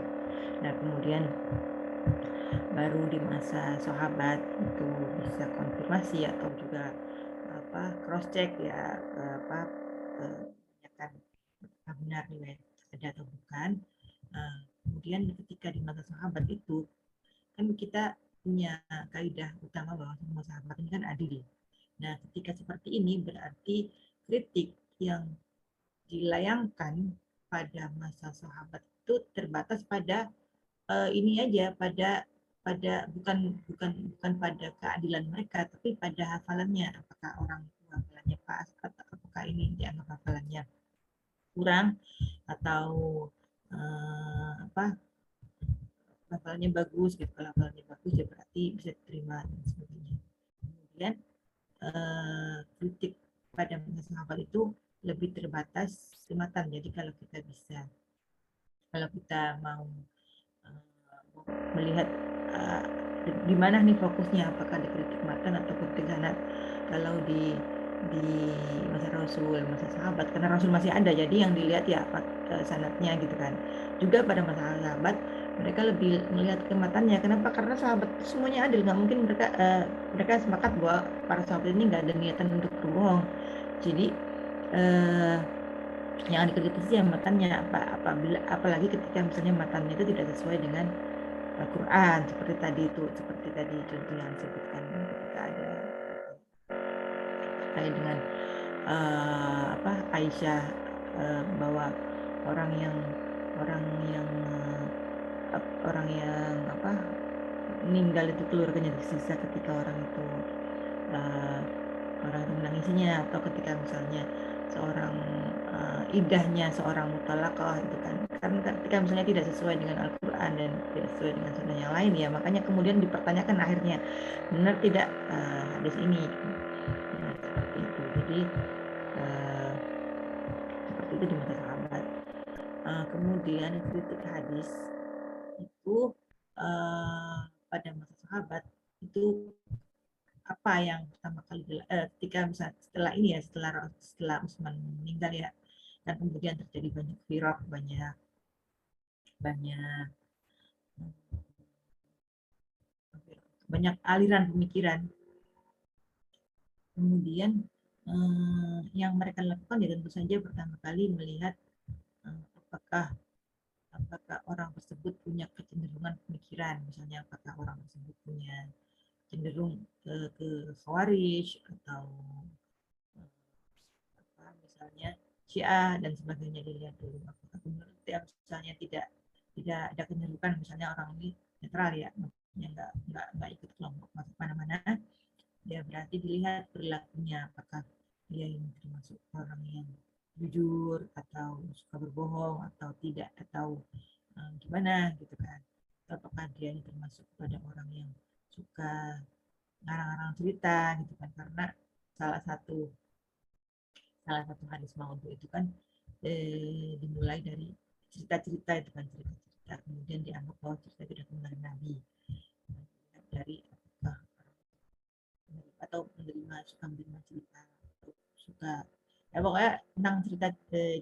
Nah kemudian baru di masa sahabat itu bisa konfirmasi atau juga cross check ya menanyakan apakah benar riwayat ada atau bukan. Kemudian ketika di masa sahabat itu kan kita punya kaidah utama bahwa semua sahabat ini kan adil. Nah, ketika seperti ini berarti kritik yang dilayangkan pada masa sahabat itu terbatas pada ini aja, pada bukan pada keadilan mereka, tapi pada hafalannya. Apakah orang itu hafalannya pas atau apakah ini dianggap hafalannya kurang atau hafalannya bagus gitu. Kalau hafalannya bagus ya berarti bisa diterima dan sebagainya. Kemudian kritik pada masa sahabat itu lebih terbatas ke matan. Jadi kalau kita mau melihat di mana nih fokusnya, apakah di kritik matan atau kritik sanad. Kalau di masa Rasul, masa sahabat, karena Rasul masih ada, jadi yang dilihat ya sanadnya gitu kan. Juga pada masa sahabat mereka lebih melihat ke matannya. Kenapa? Karena sahabat semuanya adil, nggak mungkin mereka sepakat bahwa para sahabat ini nggak ada niatan untuk berbohong. Jadi yang dikritisi ya matannya, apalagi ketika misalnya matannya itu tidak sesuai dengan Al-Quran, seperti tadi contoh yang disebutkan ketika ada terkait dengan Aisyah, bahwa orang yang meninggal itu keluarganya disiksa ketika orang itu menangisinya, atau ketika misalnya seorang idahnya seorang mutalaqah itu kan ketika misalnya tidak sesuai dengan Al-Quran dan tidak sesuai dengan sunnah yang lain, ya makanya kemudian dipertanyakan akhirnya benar tidak hadis ini. Nah, seperti itu. Jadi seperti itu di masa sahabat. Kemudian kritik hadis itu pada masa sahabat itu apa yang pertama kali ketika misalnya setelah ini ya, setelah Utsman meninggal ya, dan kemudian terjadi banyak firaq, banyak aliran pemikiran. Kemudian yang mereka lakukan ya tentu saja pertama kali melihat apakah orang tersebut punya kecenderungan pemikiran, misalnya apakah orang tersebut punya cenderung ke Khawarij atau misalnya Syiah dan sebagainya, dilihat dulu apakah menurut dia misalnya tidak ada kecenderungan, misalnya orang ini netral ya, maksudnya nggak ikut kelompok masuk mana-mana, ya berarti dilihat perilakunya, apakah dia ini termasuk orang yang jujur atau suka berbohong atau tidak, atau gimana gitu kan, apakah dia ini termasuk pada orang yang suka ngarang-ngarang cerita gitu kan, karena salah satu hadis maudhu itu kan dimulai dari cerita-cerita itu kan, cerita-cerita kemudian dianggap bahwa cerita itu datang dari Nabi, dari atau suka menerima cerita, suka ya pokoknya tentang cerita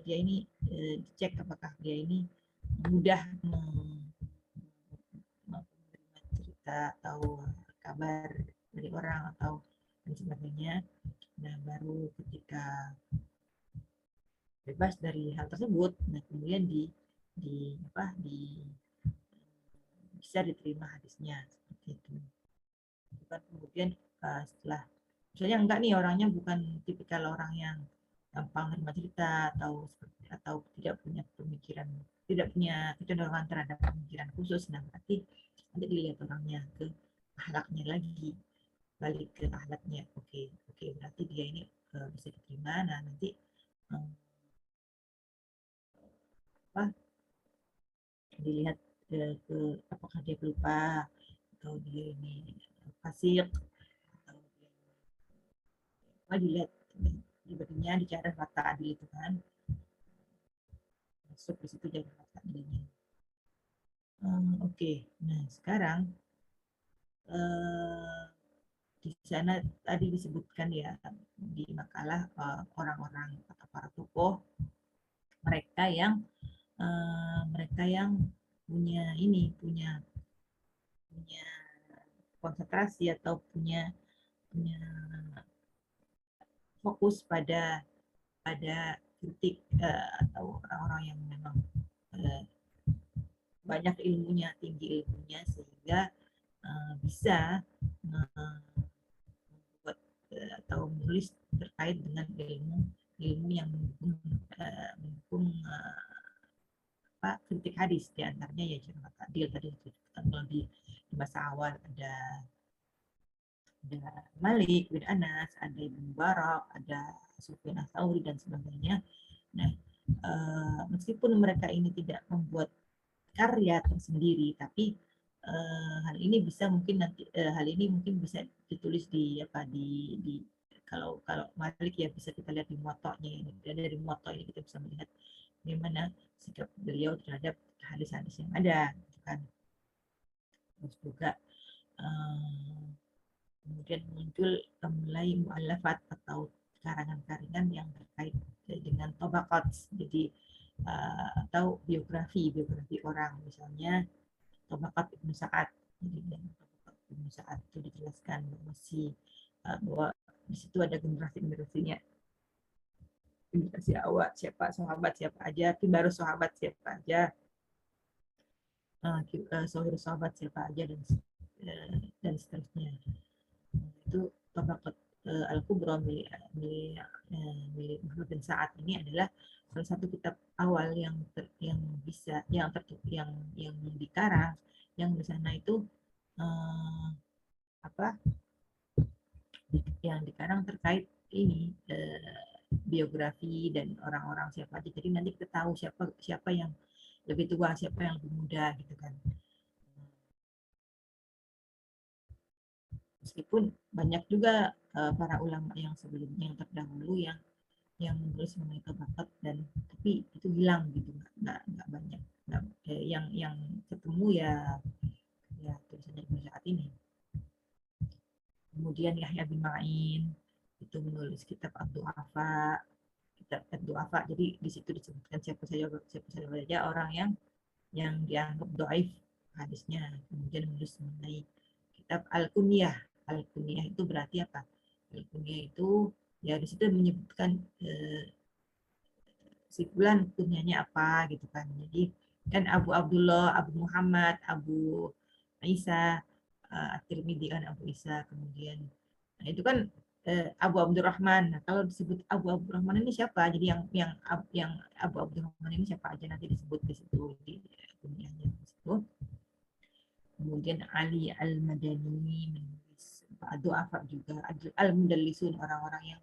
dia ini dicek apakah dia ini mudah menerima cerita atau kabar dari orang atau dan sebagainya. Nah baru ketika bebas dari hal tersebut, nah kemudian bisa diterima hadisnya seperti itu. Bukan kemudian setelah misalnya enggak nih, orangnya bukan tipikal orang yang gampang menerima cerita atau tidak punya pemikiran, tidak punya kecenderungan terhadap pemikiran khusus, nah berarti nanti dilihat orangnya ke akhlaknya lagi, balik ke akhlaknya. Oke, berarti dia ini bisa diterima. Nah nanti dilihat ke apakah dia pelupa atau dia ini fasik, atau dia dilihat pribadinya, dicatat mata adil itu kan, masuk di situ jadi mata adilnya. Oke. Nah sekarang di sana tadi disebutkan ya di makalah orang-orang atau para tokoh mereka yang punya konsentrasi atau punya fokus pada kritik atau orang-orang yang memang banyak ilmunya, tinggi ilmunya, sehingga bisa membuat atau menulis terkait dengan ilmu yang mendukung kritik hadis, diantaranya ya Jarh Ta'dil tadi disebutkan. Kalau di masa awal ada Malik bin Anas, ada Ibnu Mubarak, ada Sufyan Ats-Tsauri dan sebagainya. Nah, meskipun mereka ini tidak membuat karya tersendiri, tapi hal ini mungkin bisa ditulis di kalau Malik ya bisa kita lihat di Muwatta'nya ini. Dan dari Muwatta' ini kita bisa melihat bagaimana sikap beliau terhadap hadis-hadis yang ada, kan. Terus juga kemudian muncul mulai mu'allafat atau karangan-karangan yang terkait dengan tabaqat, jadi atau biografi orang, misalnya tabaqat Ibnu Sa'ad. Jadi tabaqat Ibnu Sa'ad itu dijelaskan bahwa di situ ada generasi-generasinya, generasi awal siapa, sahabat siapa aja, kibarus sahabat siapa aja, sohir sahabat siapa aja, dan seterusnya. Itu tabaqat Al-Kubra milik Muhammad bin Sa'ad ini adalah salah satu kitab awal yang dikarang, yang di sana itu eh, apa yang dikarang terkait ini biografi dan orang-orang siapa aja. Jadi nanti kita tahu siapa siapa yang lebih tua, siapa yang lebih muda gitu kan. Meskipun banyak juga para ulama yang sebelumnya yang terdahulu yang menulis mengenai bakat dan tapi itu hilang gitu, nggak banyak. Nggak, yang ketemu ya tulisannya saat ini. Kemudian Yahya bin Ma'in itu menulis kitab Ad-Du'afa, Jadi di situ disebutkan siapa saja orang yang dianggap dhaif hadisnya. Kemudian menulis mengenai kitab Al-Kunyah. Al-Kunyah itu berarti apa? Al-Kunyah itu ya di situ menyebutkan si fulan kunyahnya apa gitu kan. Jadi kan Abu Abdullah, Abu Muhammad, Abu Isa, At-Tirmidzi kan Abu Isa, kemudian nah itu kan Abu Abdurrahman. Nah, kalau disebut Abu Abdurrahman ini siapa? Jadi yang Abu Abdurrahman ini siapa aja nanti disebut di situ di kunyahnya di situ. Kemudian Ali Al-Madani menulis Ad-Du'afa juga, Al-Mudallisun orang-orang yang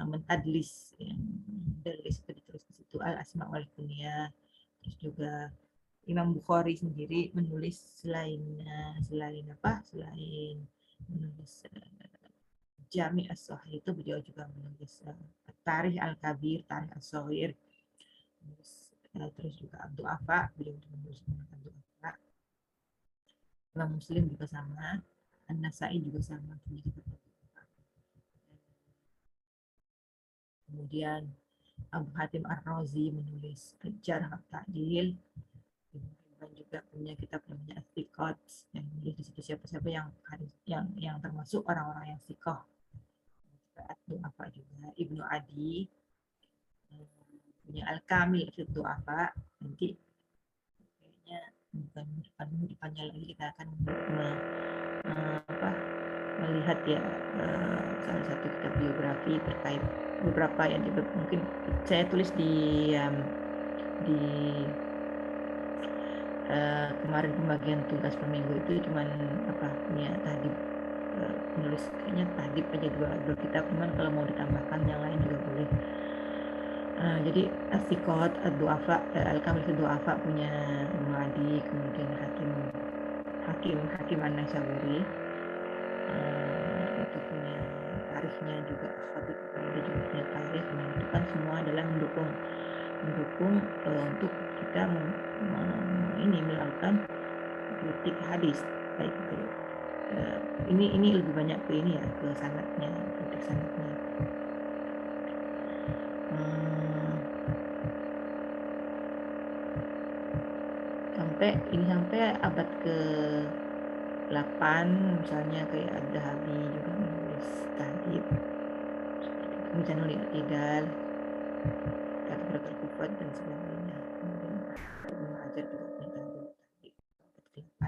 mentadlis, yang mudallis itu ditulis di situ, Al-Asma wal Kunyah. Terus juga Imam Bukhari sendiri menulis selain menulis Jami' As-Sahih itu beliau juga menulis Tarikh Al-Kabir, Tarikh As-Shaghir. Terus juga Ad-Du'afa, beliau juga menulis Ad-Du'afa. Imam Muslim juga sama, An-Nasai juga sama. Kemudian Abu Hatim Ar-Razi menulis Jarh wa Ta'dil. Dan juga punya kitab namanya As-Siqat yang menulis di situ siapa-siapa yang termasuk orang-orang yang siqah. Ad-Du'afa juga Ibnu Adi punya Al-Kamil fi Du'afa. Nanti kayaknya bukan depannya lagi kita akan melihat ya salah satu kitab biografi terkait beberapa yang juga mungkin saya tulis di kemarin pembagian tugas per minggu itu cuman punya tahdib menulis kayaknya tahdib aja dua kitab, cuman kalau mau ditambahkan yang lain juga boleh. Jadi As-Siqat, Ad-Du'afa, Al-Kamil fi Du'afa punya Ibnu Adi, kemudian Hakim An-Naisaburi itu punya tarikhnya juga, Khatib dia juga punya tarikh. Nah itu kan semua adalah mendukung untuk kita melakukan kritik hadis, baik itu ini lebih banyak ke ini ya, ke sanadnya, kritik sanadnya. Sampai abad ke-8 misalnya kayak Ad-Dahabi juga menulis tahdib, Mizanul I'tidal, Tadbiratul Kufat dan sebagainya. Kemudian Ibnu Hajar juga punya tahdib abad ke-8.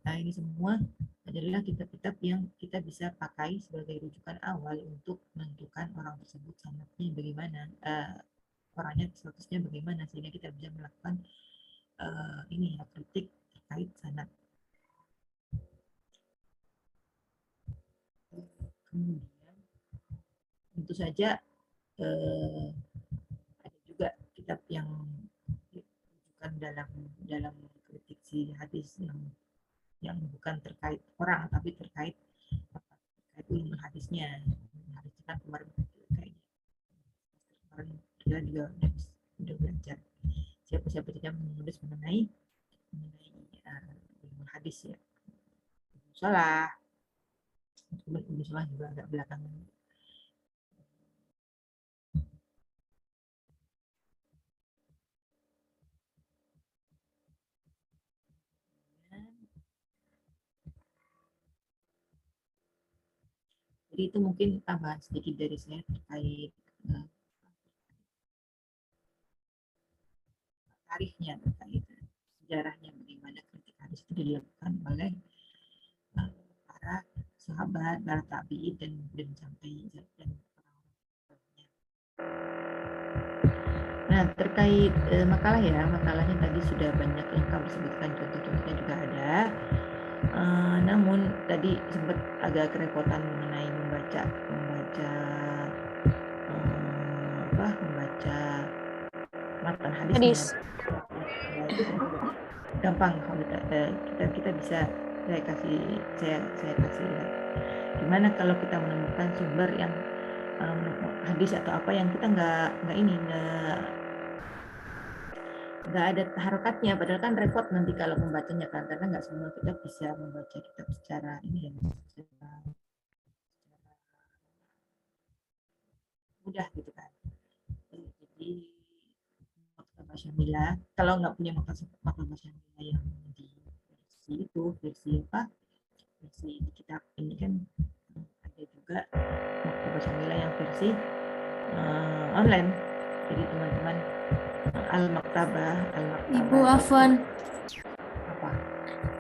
Nah ini semua adalah kitab-kitab yang kita bisa pakai sebagai rujukan awal untuk menentukan orang tersebut sanadnya bagaimana, orangnya statusnya bagaimana, sehingga kita bisa melakukan kritik terkait sanad. Kemudian tentu saja ada juga kitab yang rujukan dalam kritik si hadis yang bukan terkait orang tapi terkait ilmu hadisnya. Hadis kan kemarin kita juga udah belajar siapa saja menulis mengenai ilmu hadis ya. Salah juga agak belakangan. Jadi itu mungkin tambahan sedikit dari saya terkait tarikhnya, terkait sejarahnya bagaimana kritik hadis itu dilakukan oleh para sahabat, para tabi'in dan sampai dan orang-orangnya. Nah, terkait makalah ya, makalahnya tadi sudah banyak lengkap disebutkan, contoh-contohnya juga ada. Namun tadi sempat agak kerepotan mengenai membaca matan hadisnya. Hadis. Ya, itu sebetulnya gampang kalau kita bisa saya kasih lihat. Gimana kalau kita menemukan sumber yang hadis atau apa yang kita nggak ada harokatnya, padahal kan repot nanti kalau membacanya kan, karena nggak semua kita bisa membaca kitab secara ini ya, secara mudah gitu kan. Jadi maktabah syamilah, kalau nggak punya maktabah syamilah yang di versi di kitab ini kan ada juga maktabah syamilah yang versi online. Jadi teman-teman al-maktabah Ibu Afwan, apa?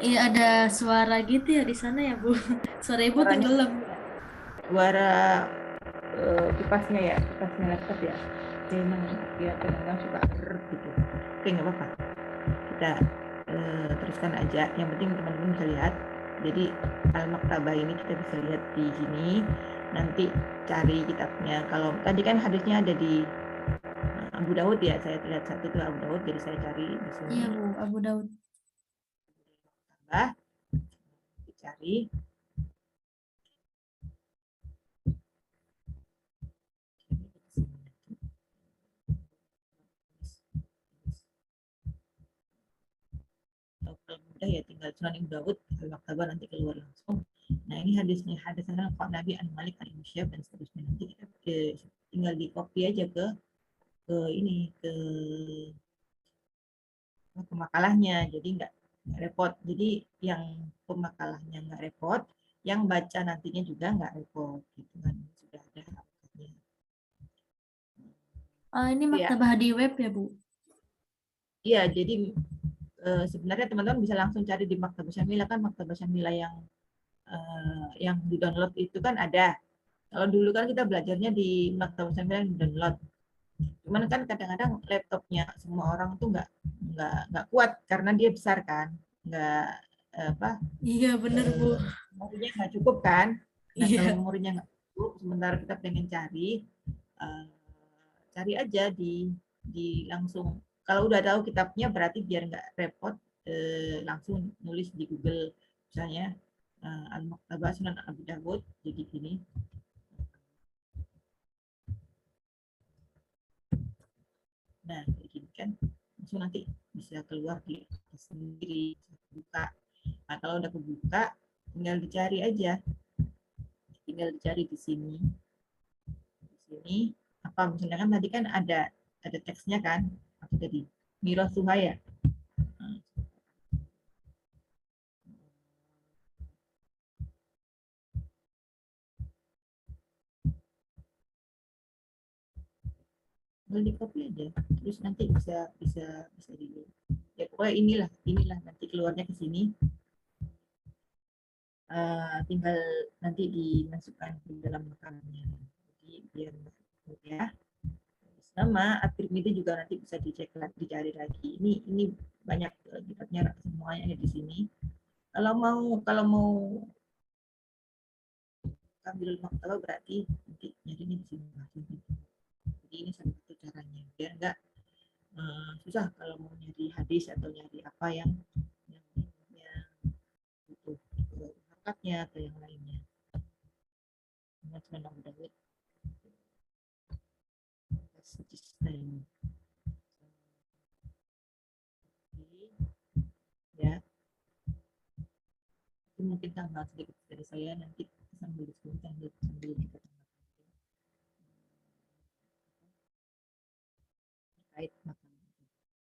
iya ada suara gitu ya di sana ya Bu. Suara Ibu Suaranya tenggelam. suara kipasnya laptop ya. Memang dia kadang-kadang suka gitu. Oke, nggak apa-apa. Kita teruskan aja. Yang penting teman-teman bisa lihat. Jadi al-maktabah ini kita bisa lihat di sini. Nanti cari kitabnya. Kalau tadi kan hadisnya ada di Abu Daud ya. Saya lihat satu itu Abu Daud, jadi saya cari di sini. Iya Bu, Abu Daud. Maktabah. Dicari. Kalau mudah ya tinggal Sunan Abu Dawud, al-maktabah nanti keluar langsung. Nah ini hadisnya kok Nabi an Malik an Musyab dan seterusnya, nanti kita tinggal di copy aja ke ini ke pemakalahnya, jadi nggak repot. Jadi yang pemakalahnya nggak repot, yang baca nantinya juga nggak repot gitu kan, sudah ada haknya. Ini Ya, maktabah di web ya Bu? iya jadi sebenarnya teman-teman bisa langsung cari di Maktabah Syamilah, kan Maktabah Syamilah yang di download itu kan ada. Kalau dulu kan kita belajarnya di Maktabah Syamilah yang download. Cuman kan kadang-kadang laptopnya semua orang tuh nggak kuat karena dia besar kan, nggak apa Iya bener Bu. memorinya nggak cukup kan. Nah kalau Iya. memorinya nggak cukup, sementara kita pengen eh, cari aja di langsung. Kalau udah tahu kitabnya berarti biar nggak repot, langsung nulis di Google misalnya Al-Maktabah Sunan Abu Dawud, jadi gini. Nah kayak gini kan langsung nanti bisa keluar di sendiri, buka. Nah kalau udah kebuka tinggal dicari aja, di sini apa misalnya kan tadi kan ada teksnya kan, apa tadi Miro Suhaya. Boleh di copy aja, terus nanti bisa di ya pokoknya inilah nanti keluarnya ke sini. Tinggal nanti dimasukkan ke dalam makanannya, jadi biar ya sama At-Tirmidzi juga nanti bisa dicari lagi. Ini banyak kitabnya, semuanya ada di sini. Kalau mau ambil maktabah berarti nanti nyarinya di sini. Jadi ini salah satu caranya biar enggak susah kalau mau nyari hadis atau nyari apa yang butuh harkatnya atau yang lainnya. Dengan Daud ya, itu mungkin tambah sedikit dari saya, nanti sambil diskusi sambil kita terkait makanan.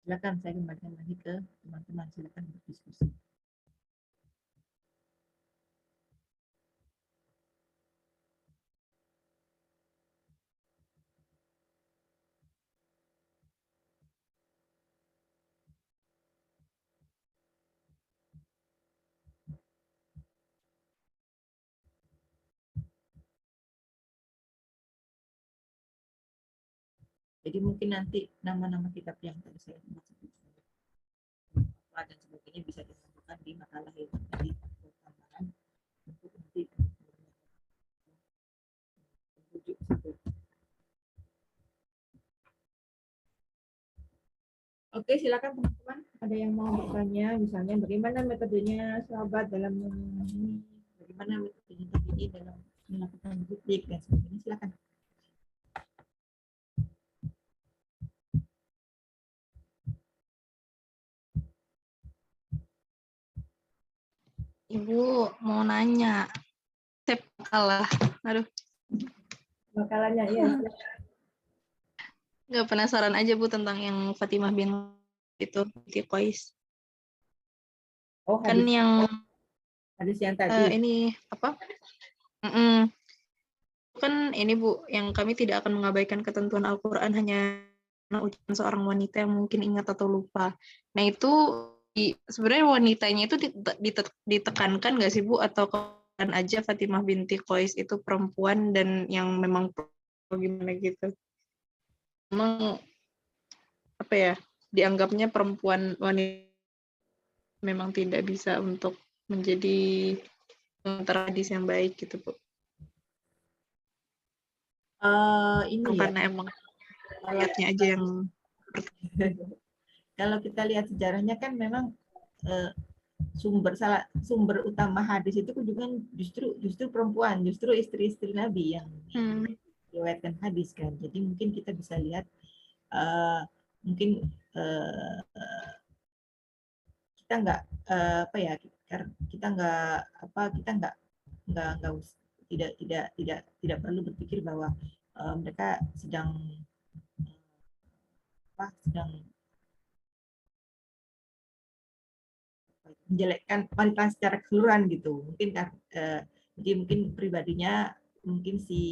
Silakan saya kembalikan lagi ke teman-teman, silakan berdiskusi. Jadi mungkin nanti nama-nama kitab yang tadi saya sebut dan sebagainya bisa ditemukan di makalah yang tadi tambahan untuk nanti merujuk situ. Oke, silakan teman-teman. Ada yang mau bertanya, misalnya bagaimana metodenya sahabat dalam ini, bagaimana metodenya tadi dalam melakukan kritik dan sebagainya, silakan. Ibu mau nanya. Saya kalah. Aduh, Makalannya ya. nggak penasaran aja Bu tentang yang Fatimah bin itu binti Qais. Oh, Kan yang hadis yang tadi. ini apa? Kan ini Bu, yang kami tidak akan mengabaikan ketentuan Al-Quran hanya karena ucapan seorang wanita yang mungkin ingat atau lupa. Nah itu sebenarnya wanitanya itu ditekankan nggak sih Bu, atau kan aja Fatimah binti Qais itu perempuan dan yang memang gimana gitu? Memang apa ya, dianggapnya perempuan wanita memang tidak bisa untuk menjadi hadis yang baik gitu Bu. Ini ya. Karena emang ayatnya aja yang kalau kita lihat sejarahnya kan memang sumber utama hadis itu juga justru perempuan, justru istri-istri Nabi yang riwayatkan hadis kan. Jadi mungkin kita bisa lihat mungkin kita nggak apa ya, kita nggak tidak perlu berpikir bahwa mereka sedang menjelekkan wanita secara keseluruhan gitu. Mungkin jadi mungkin pribadinya mungkin si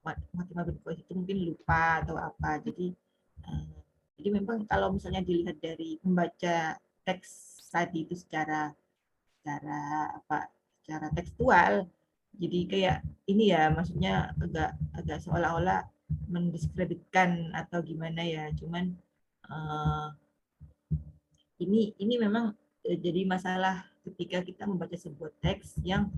Fatimah bin Qais itu mungkin lupa atau apa. Jadi memang kalau misalnya dilihat dari membaca teks tadi itu secara tekstual, jadi kayak ini ya, maksudnya agak seolah-olah mendiskreditkan atau gimana ya. Cuman ini memang jadi masalah ketika kita membaca sebuah teks yang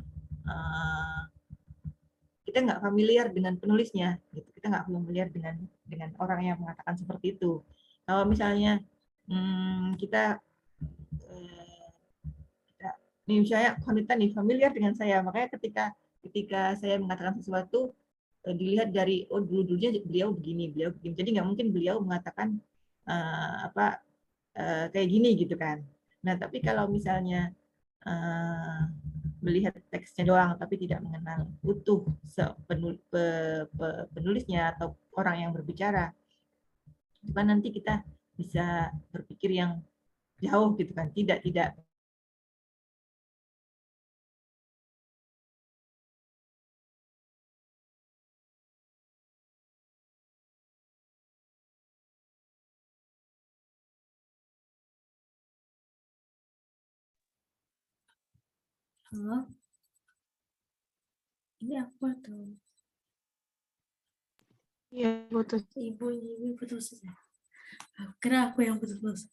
kita nggak familiar dengan penulisnya, gitu. Kita nggak familiar dengan orang yang mengatakan seperti itu. Kalau misalnya kita nih, misalnya wanita nih familiar dengan saya, makanya ketika saya mengatakan sesuatu dilihat dari dulunya beliau begini, jadi nggak mungkin beliau mengatakan kayak gini gitu kan. Nah tapi kalau misalnya melihat teksnya doang tapi tidak mengenal utuh penulisnya atau orang yang berbicara, kan nanti kita bisa berpikir yang jauh gitu kan, tidak Halo, ini apa tuh? Iya putus. Ibu putus ya. Aku kira aku yang putus.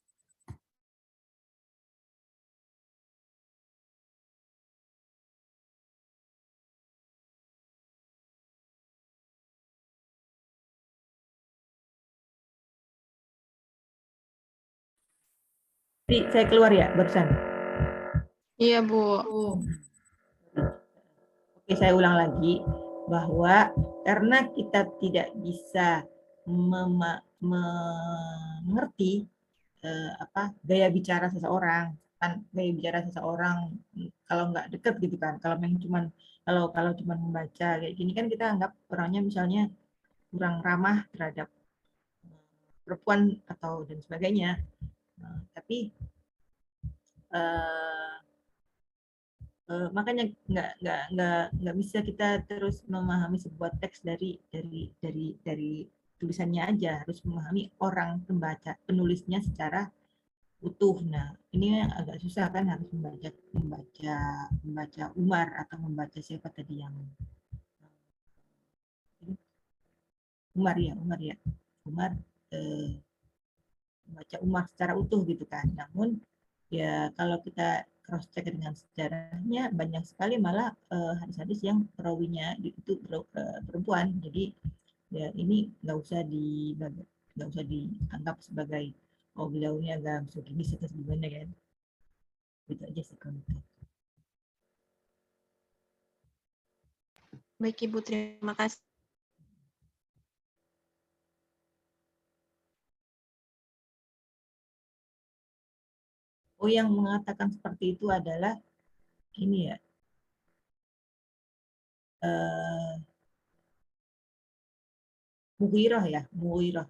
Jadi saya keluar ya barusan. Iya Bu. Oke, saya ulang lagi bahwa karena kita tidak bisa mengerti gaya bicara seseorang, kan gaya bicara seseorang kalau nggak deket gitu kan, kalau cuman membaca kayak gini kan kita anggap orangnya misalnya kurang ramah terhadap perempuan atau dan sebagainya. Tapi makanya nggak bisa kita terus memahami sebuah teks dari tulisannya aja, harus memahami orang pembaca, penulisnya secara utuh. Nah ini yang agak susah kan, harus membaca Umar atau membaca siapa tadi yang Umar membaca Umar secara utuh gitu kan. Namun ya kalau kita cross check dengan sejarahnya banyak sekali malah hadis-hadis yang perawinya itu perempuan. Jadi ya ini nggak usah dianggap sebagai beliau ini agak misoginis atau gimana kan. Itu aja sih komentar. Baik Ibu, terima kasih. Oh, yang mengatakan seperti itu adalah ini ya, Mughirah ya, Mughirah.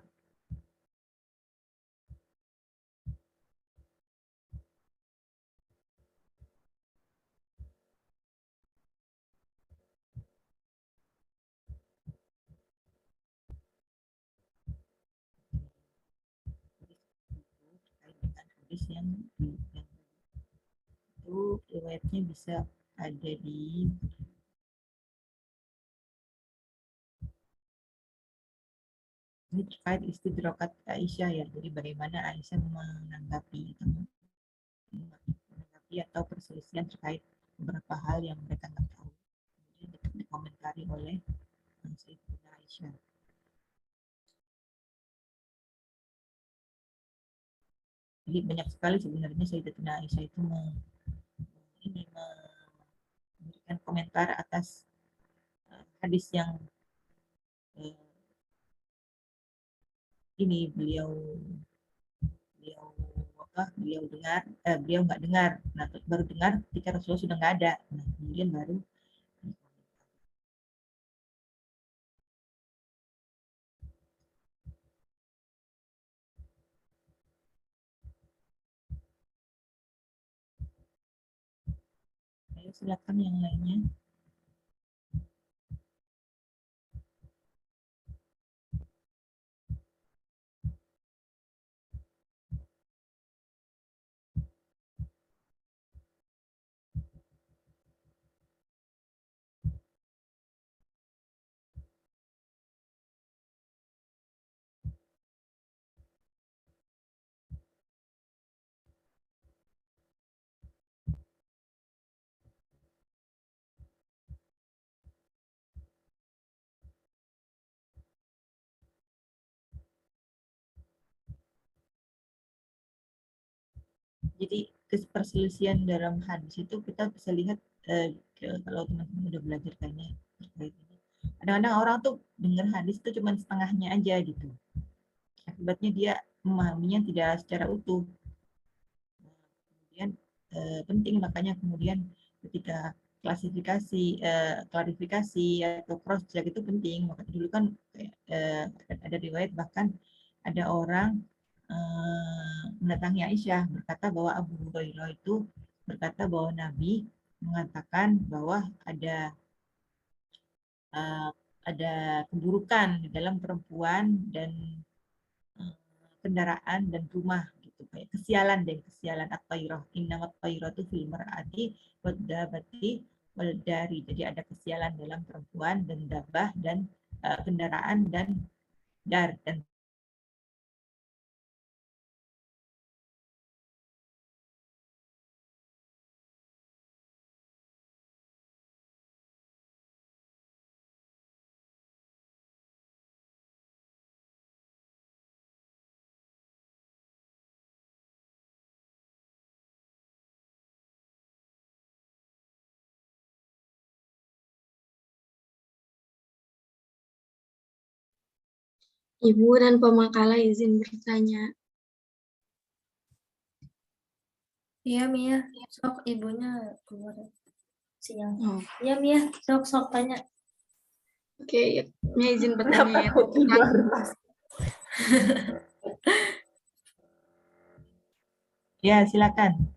Hadis yang itu riwayatnya bisa ada di ini terkait istidrokat Aisyah ya. Jadi bagaimana Aisyah menanggapi atau perselisihan terkait beberapa hal yang mereka nggak tahu. Kemudian dikomentari oleh Sayyidatina Aisyah. Jadi banyak sekali sebenarnya Sayyidatina Aisyah itu memberikan komentar atas hadis yang ini beliau dengar, beliau nggak dengar. Nah, baru dengar ketika Rasulullah sudah nggak ada. Nah, kemudian baru ayo silakan yang lainnya. Jadi perselisihan dalam hadis itu kita bisa lihat kalau teman-teman udah belajar kayaknya terkait ini. Kadang-kadang orang tuh dengar hadis itu cuma setengahnya aja gitu. Akibatnya dia memahaminya tidak secara utuh. Kemudian penting makanya kemudian ketika klarifikasi atau cross check itu penting. Maka dulu kan ada riwayat bahkan ada orang mendatangi Aisyah berkata bahwa Abu Hurairah itu berkata bahwa Nabi mengatakan bahwa ada keburukan di dalam perempuan dan kendaraan dan rumah gitu, kayak kesialan at-tairah innamat tairatu fil mar'ati wadabati wal dari. Jadi ada kesialan dalam perempuan dan dabah dan kendaraan dan dar dan Ibu dan pemakalah izin bertanya. Iya, Mia. Sok ibunya keluar siang. Oh. Iya, Mia. Sok tanya. Oke, Mia izin bertanya ya tentang ya silakan.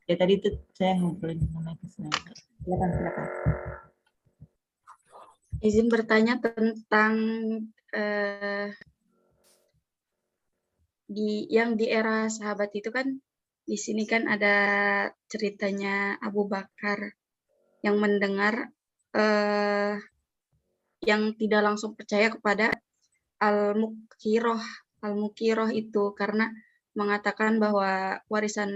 Ya tadi itu saya ngobrolin mengenai kesialan. Silakan. izin bertanya tentang yang di era sahabat itu kan di sini kan ada ceritanya Abu Bakar yang mendengar yang tidak langsung percaya kepada Al-Mukiroh. Al-Mukiroh itu karena mengatakan bahwa warisan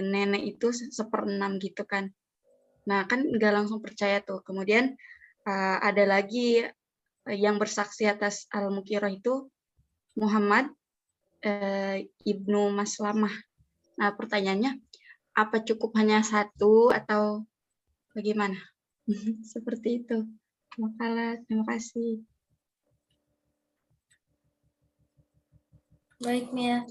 nenek itu 1/6 gitu kan. Nah, kan nggak langsung percaya tuh. Kemudian ada lagi yang bersaksi atas Al-Mukiroh itu Muhammad Ibnu Maslamah. Nah, pertanyaannya, apa cukup hanya satu atau bagaimana? Seperti itu. Terima kasih. Baik, Mia.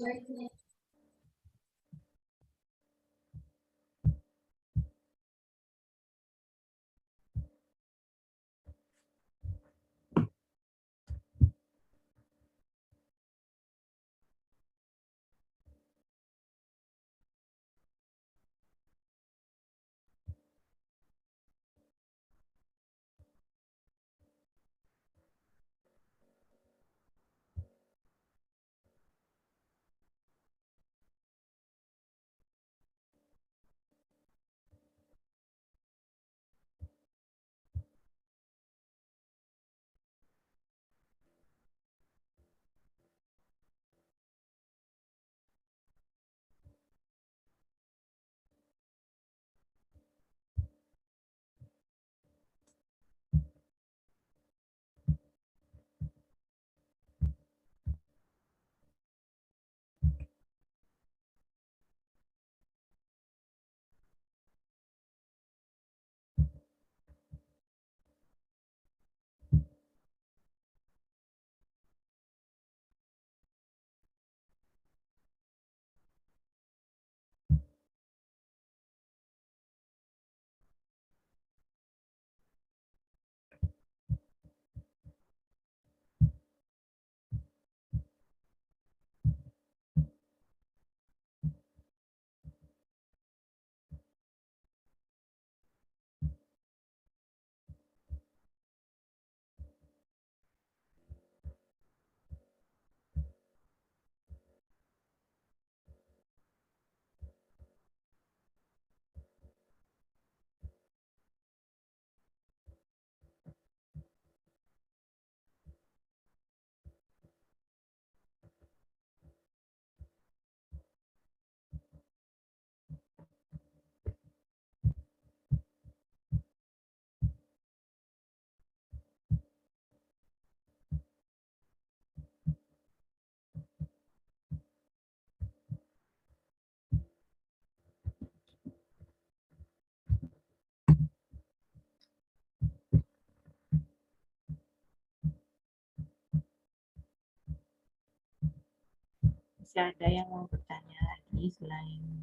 Masih ada yang mau bertanya lagi selain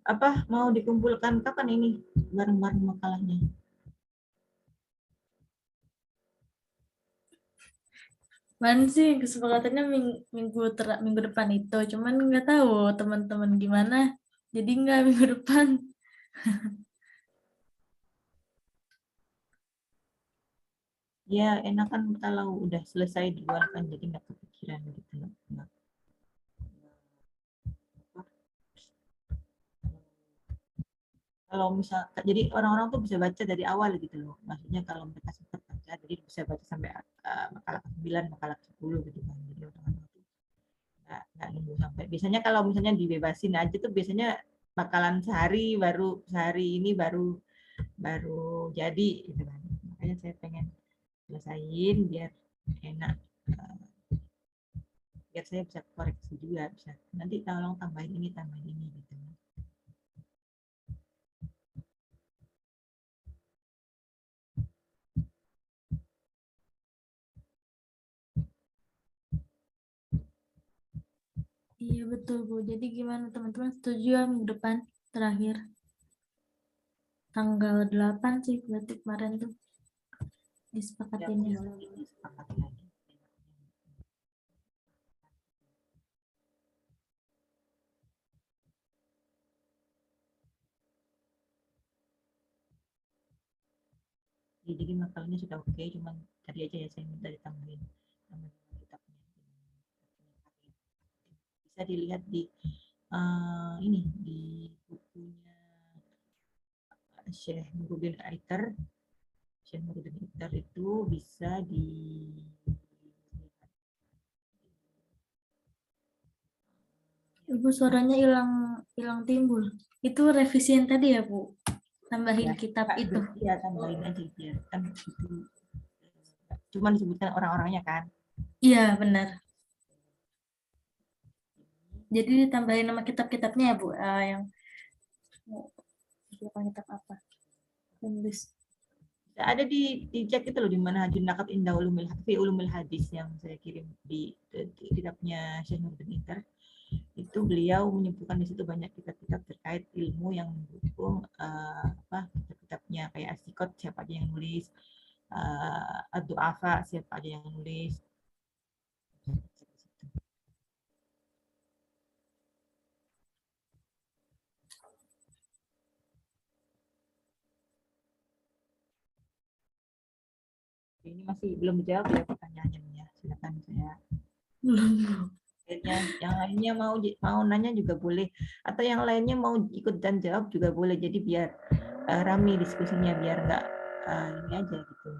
apa mau dikumpulkan kapan ini bareng-bareng makalahnya? Kemarin sih kesepakatannya minggu depan itu, cuman nggak tahu teman-teman gimana, jadi nggak minggu depan. Ya enak kan kalau udah selesai duluan kan, jadi nggak kepikiran gitu. Kalau misal, jadi orang-orang tuh bisa baca dari awal gitu loh. Maksudnya kalau mereka sempat baca, jadi bisa baca sampai makalah ke-9, makalah ke-10 gitu kan. Jadi orang-orang tuh nggak nunggu sampai. Biasanya kalau misalnya dibebasin aja tuh biasanya bakalan sehari ini baru jadi gitu kan. Makanya saya pengen selesain biar enak, biar saya bisa koreksi juga, bisa nanti tolong tambahin ini gitu. Iya betul Bu. Jadi gimana teman-teman, setuju ya minggu depan terakhir? Tanggal 8 sih berarti kemarin tuh Ya, disepakatinnya. ini sepakat lagi. Jadi makalahnya sudah oke, cuman tadi aja ya saya minta ditambahin nama kitabnya. Bisa dilihat di ini di bukunya Syekh Nuruddin Aiter. Syekh Nuruddin Aiter itu bisa di Ibu suaranya hilang hilang timbul. Itu revisi yang tadi ya Bu? Tambahin ya, kitab itu. ya tambahin aja biar kan itu cuman disebutkan orang-orangnya kan. Iya benar. Jadi ditambahin nama kitab-kitabnya ya Bu, yang kitab apa? Tulis. Ada di cek itu loh, di mana Hajun Nakat Indah Ulumul Hadis yang saya kirim di kitabnya Syekh Nuruddin Aiter. Itu beliau menyebutkan di situ banyak kitab-kitab terkait ilmu yang mendukung kitab-kitabnya, kayak Asikot siapa aja yang nulis, Ad-Du'afa siapa aja yang nulis. Ini masih belum dijawab ya pertanyaannya ya. Silakan saya. Yang lainnya mau nanya juga boleh, atau yang lainnya mau ikut dan jawab juga boleh. Jadi biar rame diskusinya, biar nggak ini aja gitu.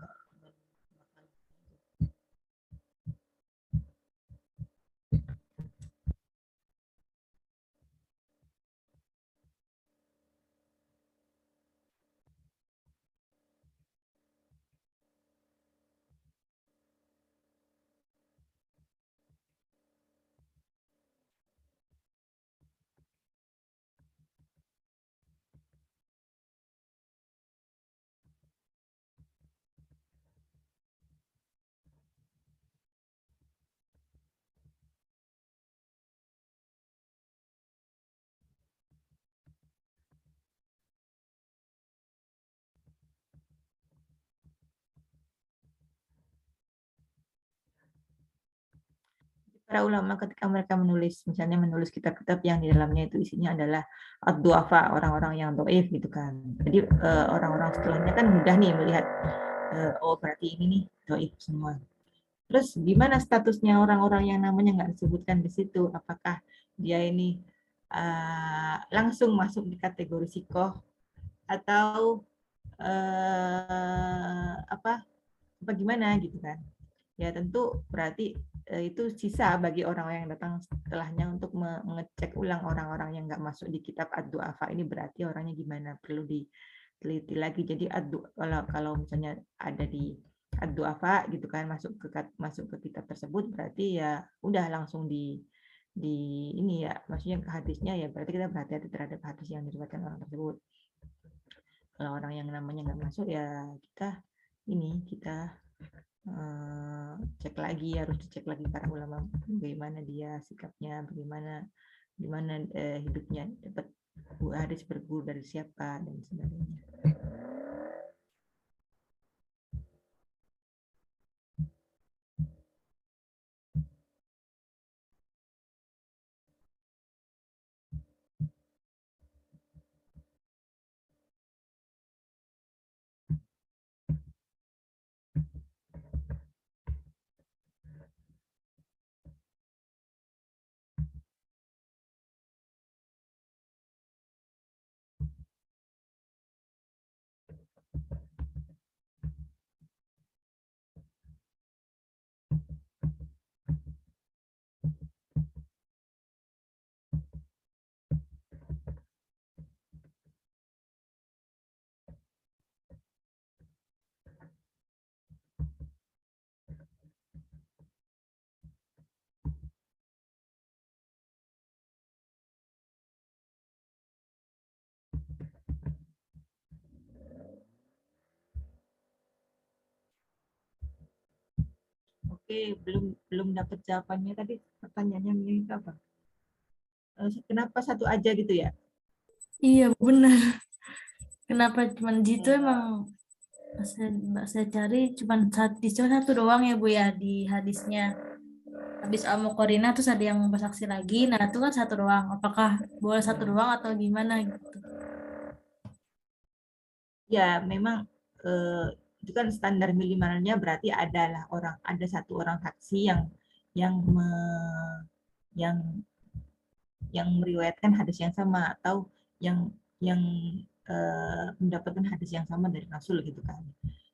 Para ulama ketika mereka misalnya menulis kitab-kitab yang di dalamnya itu isinya adalah ad-du'afa, orang-orang yang doif gitu kan. Jadi orang-orang setelahnya kan mudah nih melihat, oh berarti ini nih doif semua. Terus gimana statusnya orang-orang yang namanya nggak disebutkan di situ? Apakah dia ini langsung masuk di kategori sikoh, atau apa gimana gitu kan? Ya tentu berarti itu sisa bagi orang yang datang setelahnya untuk mengecek ulang orang-orang yang nggak masuk di kitab Ad-Du'afa ini, berarti orangnya gimana, perlu diteliti lagi. Jadi kalau misalnya ada di Ad-Du'afa gitu kan, masuk ke kitab tersebut, berarti ya udah langsung di ini ya, maksudnya ke hadisnya ya berarti kita berhati-hati terhadap hadis yang diriwayatkan orang tersebut. Kalau orang yang namanya nggak masuk ya kita cek lagi, harus dicek lagi para ulama bagaimana dia sikapnya, gimana hidupnya, dapat hadis berguru dari siapa dan sebagainya. Oke, belum dapat jawabannya tadi pertanyaannya Mia itu apa? Kenapa satu aja gitu ya? Iya benar. Kenapa cuma gitu emang saya cari cuma satu doang ya Bu ya di hadisnya. Habis Al-Muqarinah terus ada yang bersaksi lagi. Nah itu kan satu doang. Apakah boleh satu doang atau gimana gitu? Ya, memang itu kan standar minimalnya berarti ada satu orang saksi yang me- yang yang meriwayatkan hadis yang sama atau yang mendapatkan hadis yang sama dari Rasul gitu kan.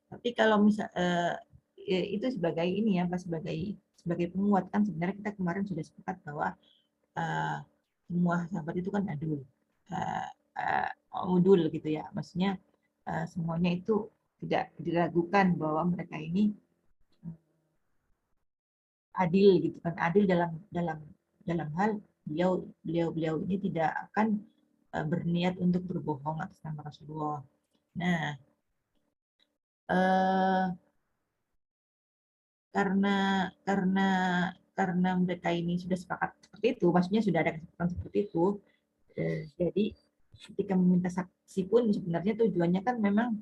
Tapi kalau misal itu sebagai ini ya, sebagai penguat kan sebenarnya kita kemarin sudah sepakat bahwa eh, semua sahabat itu kan adul, uh, udul gitu ya. Maksudnya semuanya itu tidak diragukan bahwa mereka ini adil gitu kan, adil dalam dalam dalam hal beliau ini tidak akan berniat untuk berbohong atas nama Rasulullah. Nah, eh, karena karena karena mereka ini sudah sepakat seperti itu, maksudnya sudah ada kesepakatan seperti itu, jadi ketika meminta saksi pun sebenarnya tujuannya kan memang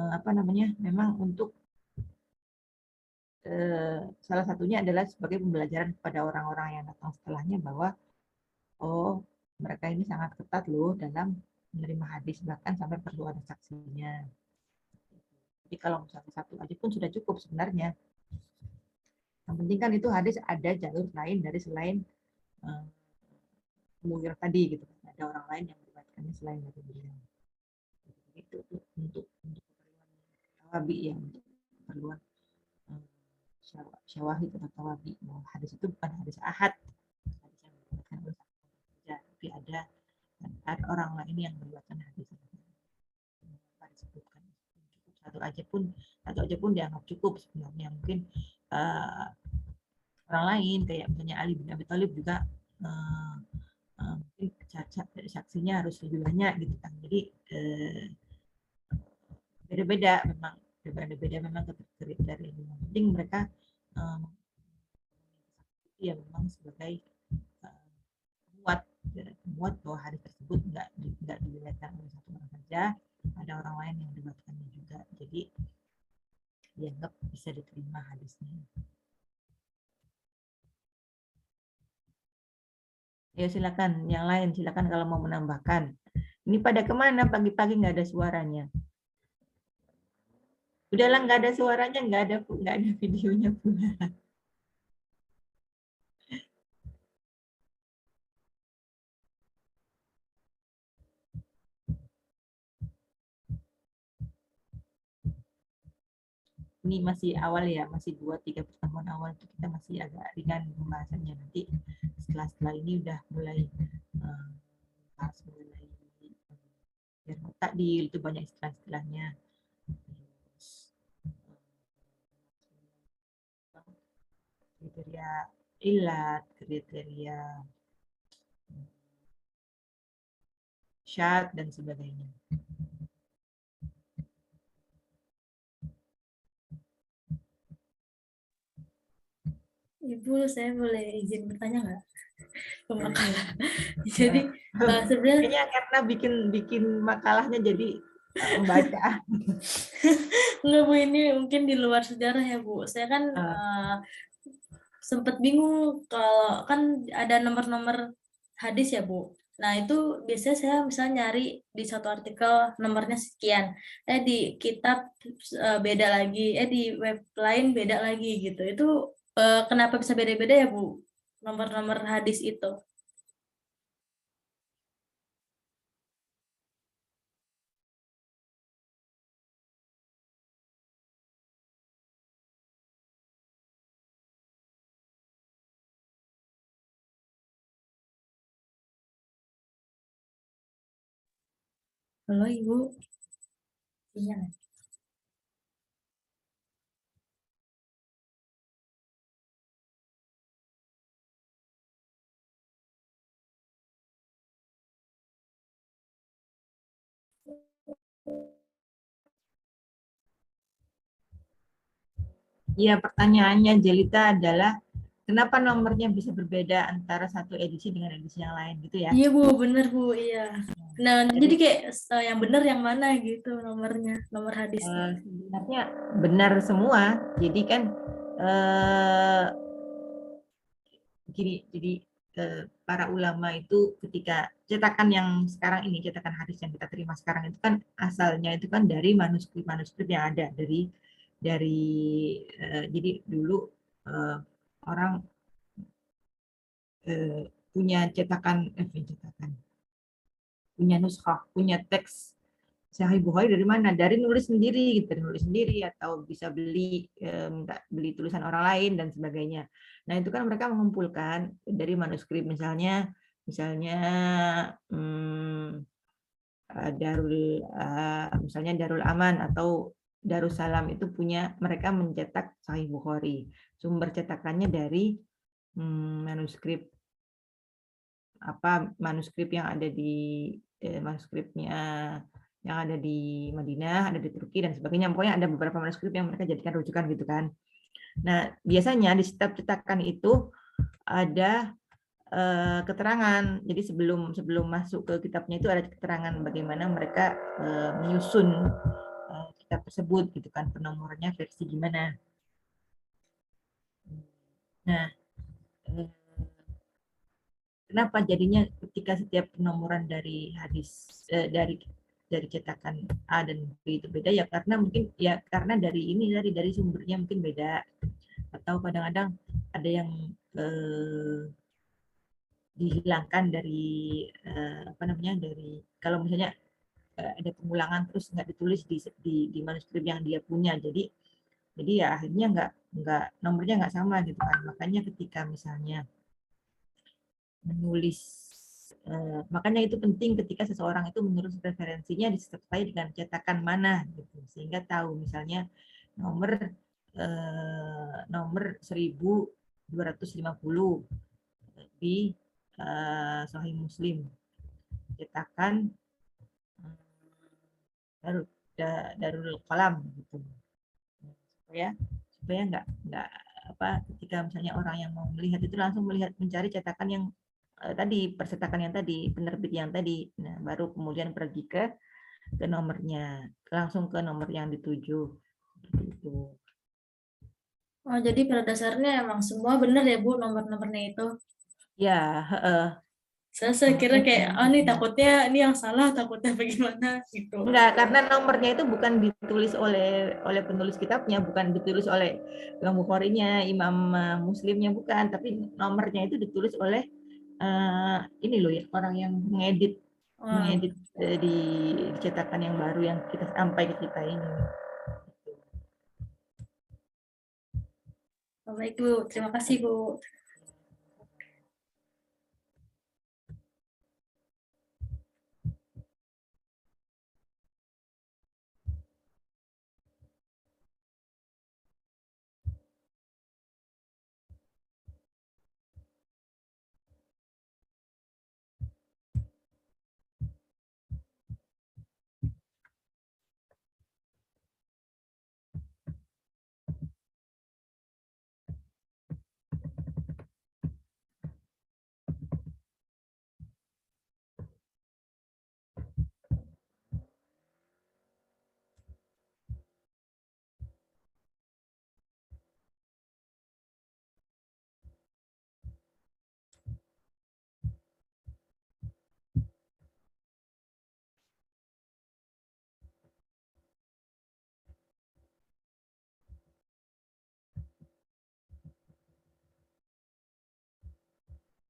apa namanya, memang untuk salah satunya adalah sebagai pembelajaran kepada orang-orang yang datang setelahnya bahwa oh, mereka ini sangat ketat loh dalam menerima hadis, bahkan sampai perlu ada saksinya. Jadi kalau misalnya satu aja pun sudah cukup sebenarnya. Yang penting kan itu hadis ada jalur lain dari selain uh, tadi gitu. Ada orang lain yang meriwayatkannya selain dari beliau. Itu untuk keperluan tawabi ya, untuk keperluan uh, syawahid atau tawabi. Nah, hadis itu bukan hadis ahad, hadis yang diriwayatkan oleh saja, tapi ada orang lain yang meriwayatkan hadis disebutkan cukup satu aja pun dianggap cukup sebenarnya. Mungkin uh, orang lain kayak misalnya Ali bin Abi Thalib juga mungkin saksinya harus lebih banyak gitu kan. Jadi beda-beda memang, kriteria. Yang penting mereka uh, ya memang sebagai muat muat bahwa hadis tersebut nggak diriwayatkan oleh satu orang saja, ada orang lain yang meriwayatkannya juga, jadi dianggap bisa diterima hadisnya. Ya silakan, yang lain silakan kalau mau menambahkan. Ini pada kemana pagi-pagi nggak ada suaranya? Udahlah, nggak ada suaranya, nggak ada videonya pula. Ini masih awal ya, masih 2-3 pertemuan awal itu kita masih agak ringan pembahasannya. Nanti setelah ini udah mulai bahas mengenai takdil, itu banyak istilah-istilahnya. Kriteria ilat, kriteria syad dan sebagainya. Ibu, saya boleh izin bertanya nggak? Pemakalan. Jadi sebenarnya Kayaknya karena bikin makalahnya jadi membaca. nggak Bu, ini mungkin di luar sejarah ya Bu. Saya kan sempat bingung kalau kan ada nomor-nomor hadis ya Bu. Nah itu biasanya saya misalnya nyari di satu artikel nomornya sekian, di kitab beda lagi, di web lain beda lagi gitu. Itu kenapa bisa beda-beda ya Bu nomor-nomor hadis itu? Halo Ibu. Iya. Ya, pertanyaannya Jelita adalah kenapa nomornya bisa berbeda antara satu edisi dengan edisi yang lain gitu ya? Iya Bu, bener Bu, iya. Nah, jadi Jadi kayak yang bener yang mana gitu nomornya, nomor hadisnya. sebenarnya benar semua. Jadi kan eh, gini, jadi para ulama itu ketika cetakan yang sekarang ini, cetakan hadis yang kita terima sekarang itu kan asalnya itu kan dari manuskrip-manuskrip yang ada dari jadi dulu eh, orang punya cetakan, punya nuskah, punya teks Sahih Bukhari dari mana? Dari nulis sendiri, gitu, nulis sendiri atau bisa minta beli tulisan orang lain dan sebagainya. Nah itu kan mereka mengumpulkan dari manuskrip misalnya hmm, misalnya Darul Aman atau Darussalam itu punya mereka mencetak Sahih Bukhari. Sumber cetakannya dari manuskrip manuskrip yang ada di manuskripnya yang ada di Madinah, ada di Turki dan sebagainya. Pokoknya ada beberapa manuskrip yang mereka jadikan rujukan gitu kan. Nah, biasanya di setiap cetakan itu ada keterangan. Jadi sebelum masuk ke kitabnya itu ada keterangan bagaimana mereka menyusun kitab tersebut gitu kan, penomornya versi gimana. Nah, kenapa jadinya ketika setiap penomoran dari hadis dari cetakan A dan B itu beda ya karena dari sumbernya mungkin beda atau kadang-kadang ada yang dihilangkan dari dari kalau misalnya ada pengulangan terus nggak ditulis di manuskrip yang dia punya jadi ya akhirnya nggak nomornya nggak sama gitu kan makanya ketika misalnya menulis makanya itu penting ketika seseorang itu menulis referensinya disertai dengan cetakan mana gitu sehingga tahu misalnya nomor nomor 1250 di Sahih Muslim cetakan Darul, Darul Qalam gitu supaya supaya nggak ketika misalnya orang yang mau melihat itu langsung mencari cetakan yang tadi percetakan yang tadi penerbit yang tadi nah baru kemudian pergi ke nomornya langsung ke nomor yang dituju gitu. Oh, jadi pada dasarnya emang semua bener ya Bu nomor-nomornya itu. Ya Saya kira kayak, nih takutnya ini yang salah, takutnya bagaimana gitu. enggak karena nomornya itu bukan ditulis oleh penulis kitabnya bukan ditulis oleh Imam Bukharinya Imam Muslimnya bukan tapi nomornya itu ditulis oleh ini loh ya orang yang mengedit di cetakan yang baru yang kita sampai ke kita ini. Baik Bu, terima kasih Bu.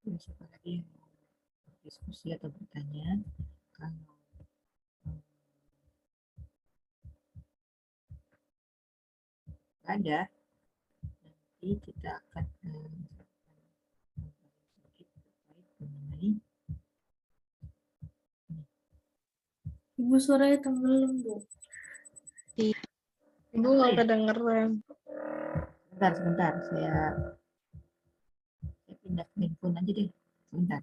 Siapa lagi yang mau diskusi atau bertanya? Kalau ada, nanti kita akan mengenai Ibu suaranya tenggelam Bu. Ibu nggak kedengeran. sebentar saya pindah handphone aja deh sebentar.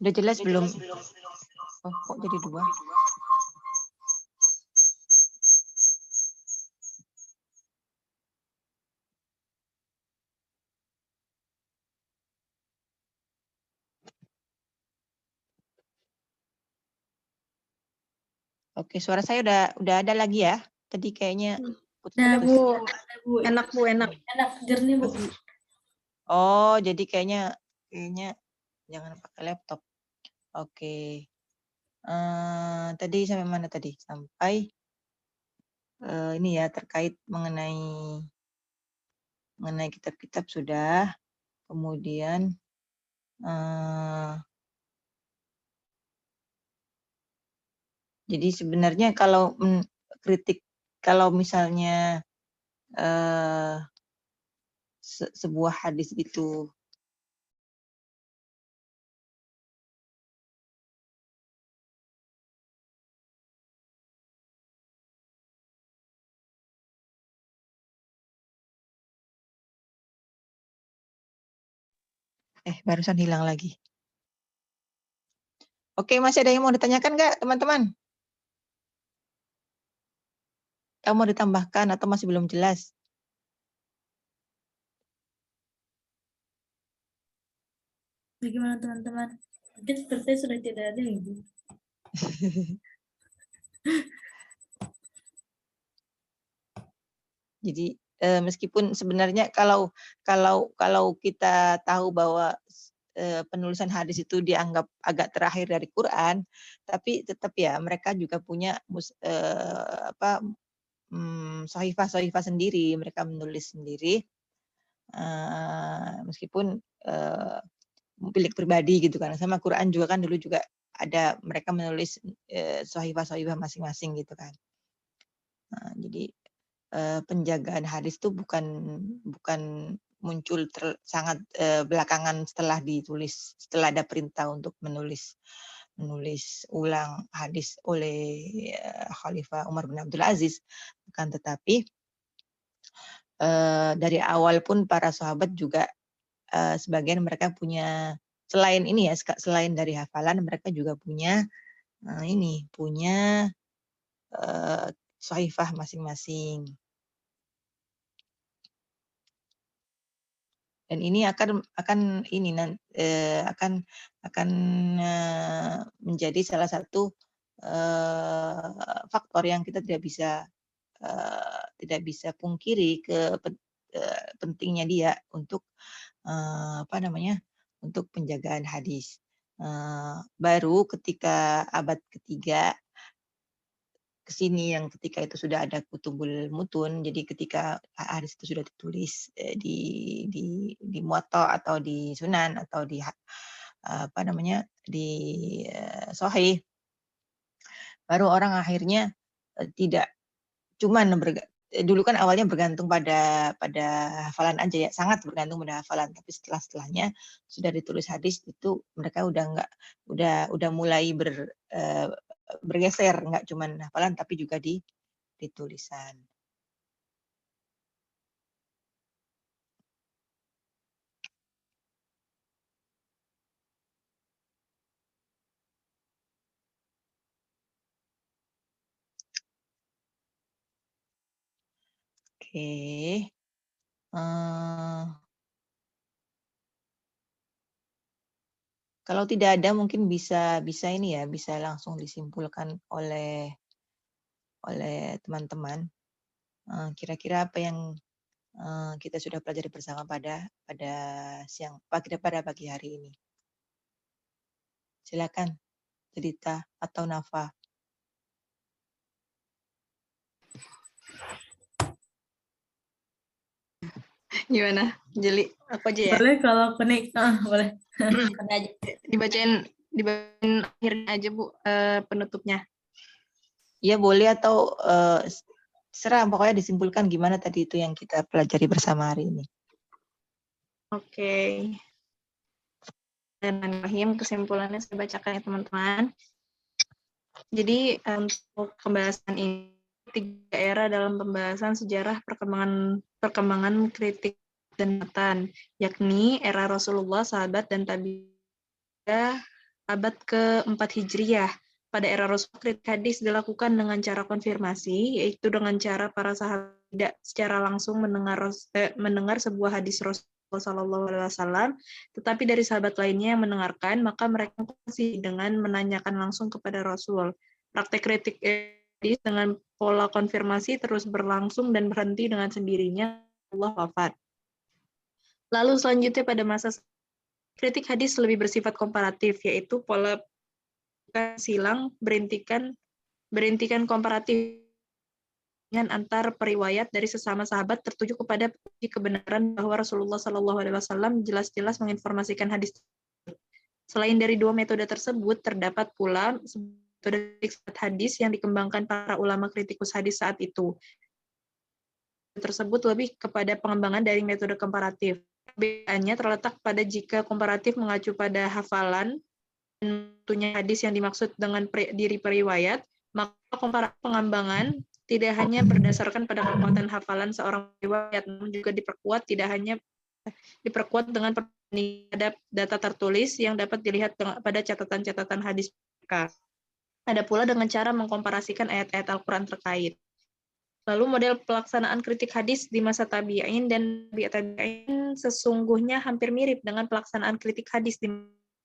Udah jelas belum? Oh, kok jadi 2? Oke, suara saya udah ada lagi ya. Tadi kayaknya Nah, putus. Bu, ada, Bu. Enak Bu, enak. Enak, jernih, Bu. Oh, jadi kayaknya jangan pakai laptop. Oke. Tadi sampai mana tadi? Sampai ini ya, terkait mengenai kitab-kitab sudah. Kemudian jadi sebenarnya kalau kritik, kalau misalnya sebuah hadis itu barusan hilang lagi. Oke, masih ada yang mau ditanyakan nggak, teman-teman? Kamu mau ditambahkan atau masih belum jelas? Bagaimana teman-teman? Mungkin sepertinya sudah tidak ada, Ibu. Jadi meskipun sebenarnya kalau kita tahu bahwa penulisan hadis itu dianggap agak terakhir dari Quran, tapi tetap ya mereka juga punya sahifah sendiri, mereka menulis sendiri, meskipun milik pribadi gitu kan. Sama Quran juga kan dulu juga ada mereka menulis sahifah masing-masing gitu kan. Nah, jadi penjagaan hadis itu bukan muncul sangat belakangan setelah ditulis, setelah ada perintah untuk menulis ulang hadis oleh Khalifah Umar bin Abdul Aziz, bukan, tetapi dari awal pun para sahabat juga sebagian mereka punya, selain ini ya, selain dari hafalan, mereka juga punya sahifah masing-masing. Dan ini akan menjadi salah satu faktor yang kita tidak bisa pungkiri pentingnya dia untuk untuk penjagaan hadis. Baru ketika abad ketiga kesini, yang ketika itu sudah ada kutubul mutun, jadi ketika hadis itu sudah ditulis di Muwatta atau di Sunan atau di Sahih, baru orang akhirnya tidak cuman dulu kan awalnya bergantung pada hafalan aja ya, sangat bergantung pada hafalan, tapi setelahnya sudah ditulis hadis itu mereka udah mulai bergeser, nggak cuman hafalan tapi juga di tulisan. Oke. Kalau tidak ada mungkin bisa ini ya, bisa langsung disimpulkan oleh teman-teman. Kira-kira apa yang kita sudah pelajari bersama pada pagi hari ini. Silakan cerita atau Nafa. Gimana? Jeli, aku aja ya? Boleh kalau kuning. Boleh. Dibacain akhirnya aja Bu, penutupnya. Iya boleh, atau serah, pokoknya disimpulkan gimana tadi itu yang kita pelajari bersama hari ini. Oke. Dan Rahim, kesimpulannya saya bacakan ya teman-teman. Jadi untuk pembahasan ini 3 era dalam pembahasan sejarah perkembangan kritik dan matan, yakni era Rasulullah, sahabat dan tabi'in, abad ke-4 Hijriah. Pada era Rasul, kritik hadis dilakukan dengan cara konfirmasi, yaitu dengan cara para sahabat tidak secara langsung mendengar sebuah hadis Rasulullah SAW, tetapi dari sahabat lainnya yang mendengarkan, maka mereka konfirmasi dengan menanyakan langsung kepada Rasul. Praktek kritik hadis dengan pola konfirmasi terus berlangsung dan berhenti dengan sendirinya Allah wafat. Lalu selanjutnya pada masa kritik hadis lebih bersifat komparatif, yaitu pola silang berhentikan komparatif dengan antar periwayat dari sesama sahabat tertuju kepada kebenaran bahwa Rasulullah SAW jelas-jelas menginformasikan hadis. Selain dari dua metode tersebut, terdapat pula metode hadis yang dikembangkan para ulama kritikus hadis saat itu. Tersebut lebih kepada pengembangan dari metode komparatif. Perbedaannya terletak pada jika komparatif mengacu pada hafalan dan tentunya hadis yang dimaksud dengan diri periwayat, maka pengembangan tidak hanya berdasarkan pada kekuatan hafalan seorang periwayat, namun juga diperkuat dengan perbandingan terhadap data tertulis yang dapat dilihat pada catatan-catatan hadis mereka. Ada pula dengan cara mengkomparasikan ayat-ayat Al-Quran terkait. Lalu model pelaksanaan kritik hadis di masa tabi'in dan tabi'in sesungguhnya hampir mirip dengan pelaksanaan kritik hadis di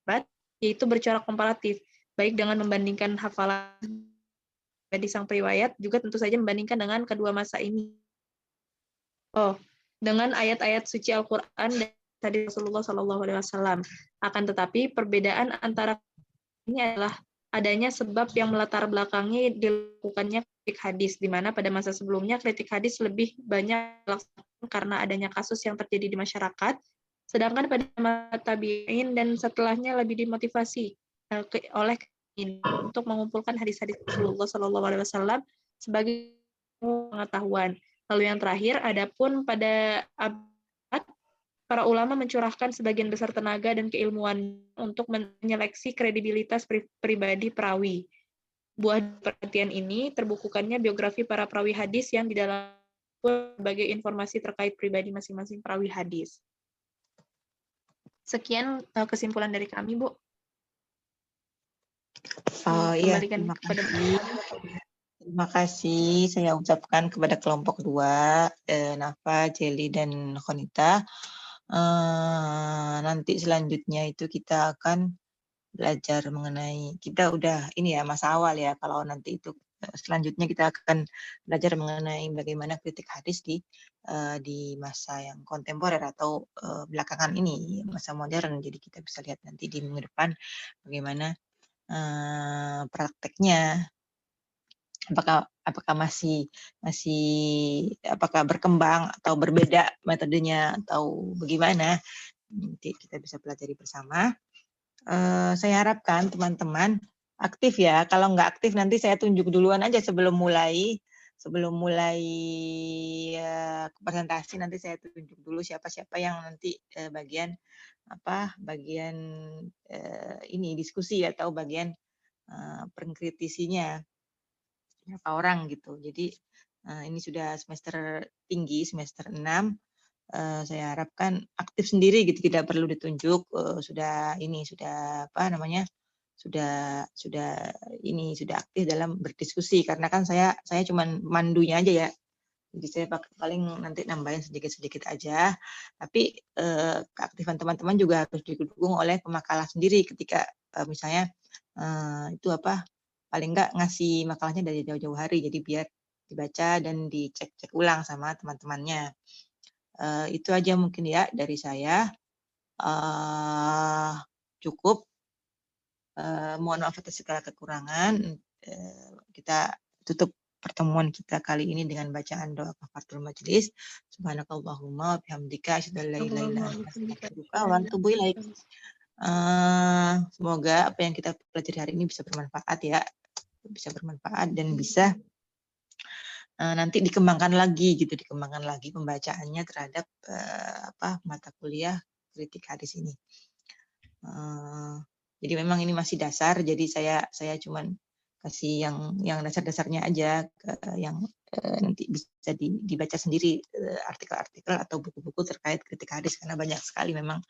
abad, yaitu bercorak komparatif, baik dengan membandingkan hafalan dari sang periwayat, juga tentu saja membandingkan dengan kedua masa ini. Dengan ayat-ayat suci Al-Quran dan hadis Rasulullah SAW. Akan tetapi perbedaan antara ini adalah adanya sebab yang melatar belakangi dilakukannya kritik hadis, di mana pada masa sebelumnya kritik hadis lebih banyak dilaksanakan karena adanya kasus yang terjadi di masyarakat, sedangkan pada masa tabi'in dan setelahnya lebih dimotivasi oleh untuk mengumpulkan hadis-hadis Rasulullah SAW sebagai pengetahuan. Lalu yang terakhir, adapun pada abad para ulama mencurahkan sebagian besar tenaga dan keilmuan untuk menyeleksi kredibilitas pribadi perawi. Buah perhatian ini terbukukannya biografi para perawi hadis yang di dalam berbagai informasi terkait pribadi masing-masing perawi hadis. Sekian kesimpulan dari kami, Bu. Iya, Kembalikan terima kepada kasih. Terima kasih saya ucapkan kepada kelompok 2, Nafa, Jelly, dan Khonita. Nanti selanjutnya itu kita akan belajar mengenai, kita udah ini ya masa awal ya, kalau nanti itu selanjutnya kita akan belajar mengenai bagaimana kritik hadis di masa yang kontemporer atau belakangan ini, masa modern. Jadi kita bisa lihat nanti di minggu depan bagaimana prakteknya, apakah masih apakah berkembang atau berbeda metodenya atau bagaimana, nanti kita bisa pelajari bersama. Saya harapkan teman-teman aktif ya. Kalau nggak aktif nanti saya tunjuk duluan aja sebelum mulai presentasi, nanti saya tunjuk dulu siapa-siapa yang nanti bagian ini diskusi atau bagian pengkritisinya, berapa orang gitu. Jadi ini sudah semester tinggi, semester 6. Saya harapkan aktif sendiri gitu, tidak perlu ditunjuk. Sudah aktif dalam berdiskusi, karena kan saya cuma mandunya aja ya. Jadi saya paling nanti nambahin sedikit-sedikit aja. Tapi keaktifan teman-teman juga harus didukung oleh pemakalah sendiri ketika misalnya paling nggak ngasih makalahnya dari jauh-jauh hari, jadi biar dibaca dan dicek-cek ulang sama teman-temannya. Itu aja mungkin ya dari saya. Cukup. Mohon maaf atas segala kekurangan. Kita tutup pertemuan kita kali ini dengan bacaan doa kafaratul majelis. Subhanakallahumma wa bihamdika asyhadu an la ilaha illa anta astaghfiruka wa atubu ilaik. Semoga apa yang kita pelajari hari ini bisa bermanfaat ya, dan bisa nanti dikembangkan lagi pembacaannya terhadap mata kuliah kritik hadis ini. Jadi memang ini masih dasar, jadi saya cuman kasih yang dasar-dasarnya aja, yang nanti bisa dibaca sendiri artikel-artikel atau buku-buku terkait kritik hadis, karena banyak sekali memang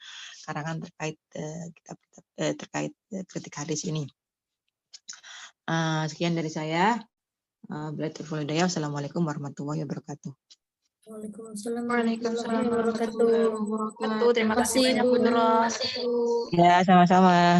karangan terkait kitab-kitab terkait kritik hadis ini. Sekian dari saya. Wassalamualaikum warahmatullahi wabarakatuh. Waalaikumsalam Waalaikumsalam warahmatullahi wabarakatuh. warahmatullahi wabarakatuh. Terima kasih banyak, Bu Nurul. Ya, sama-sama.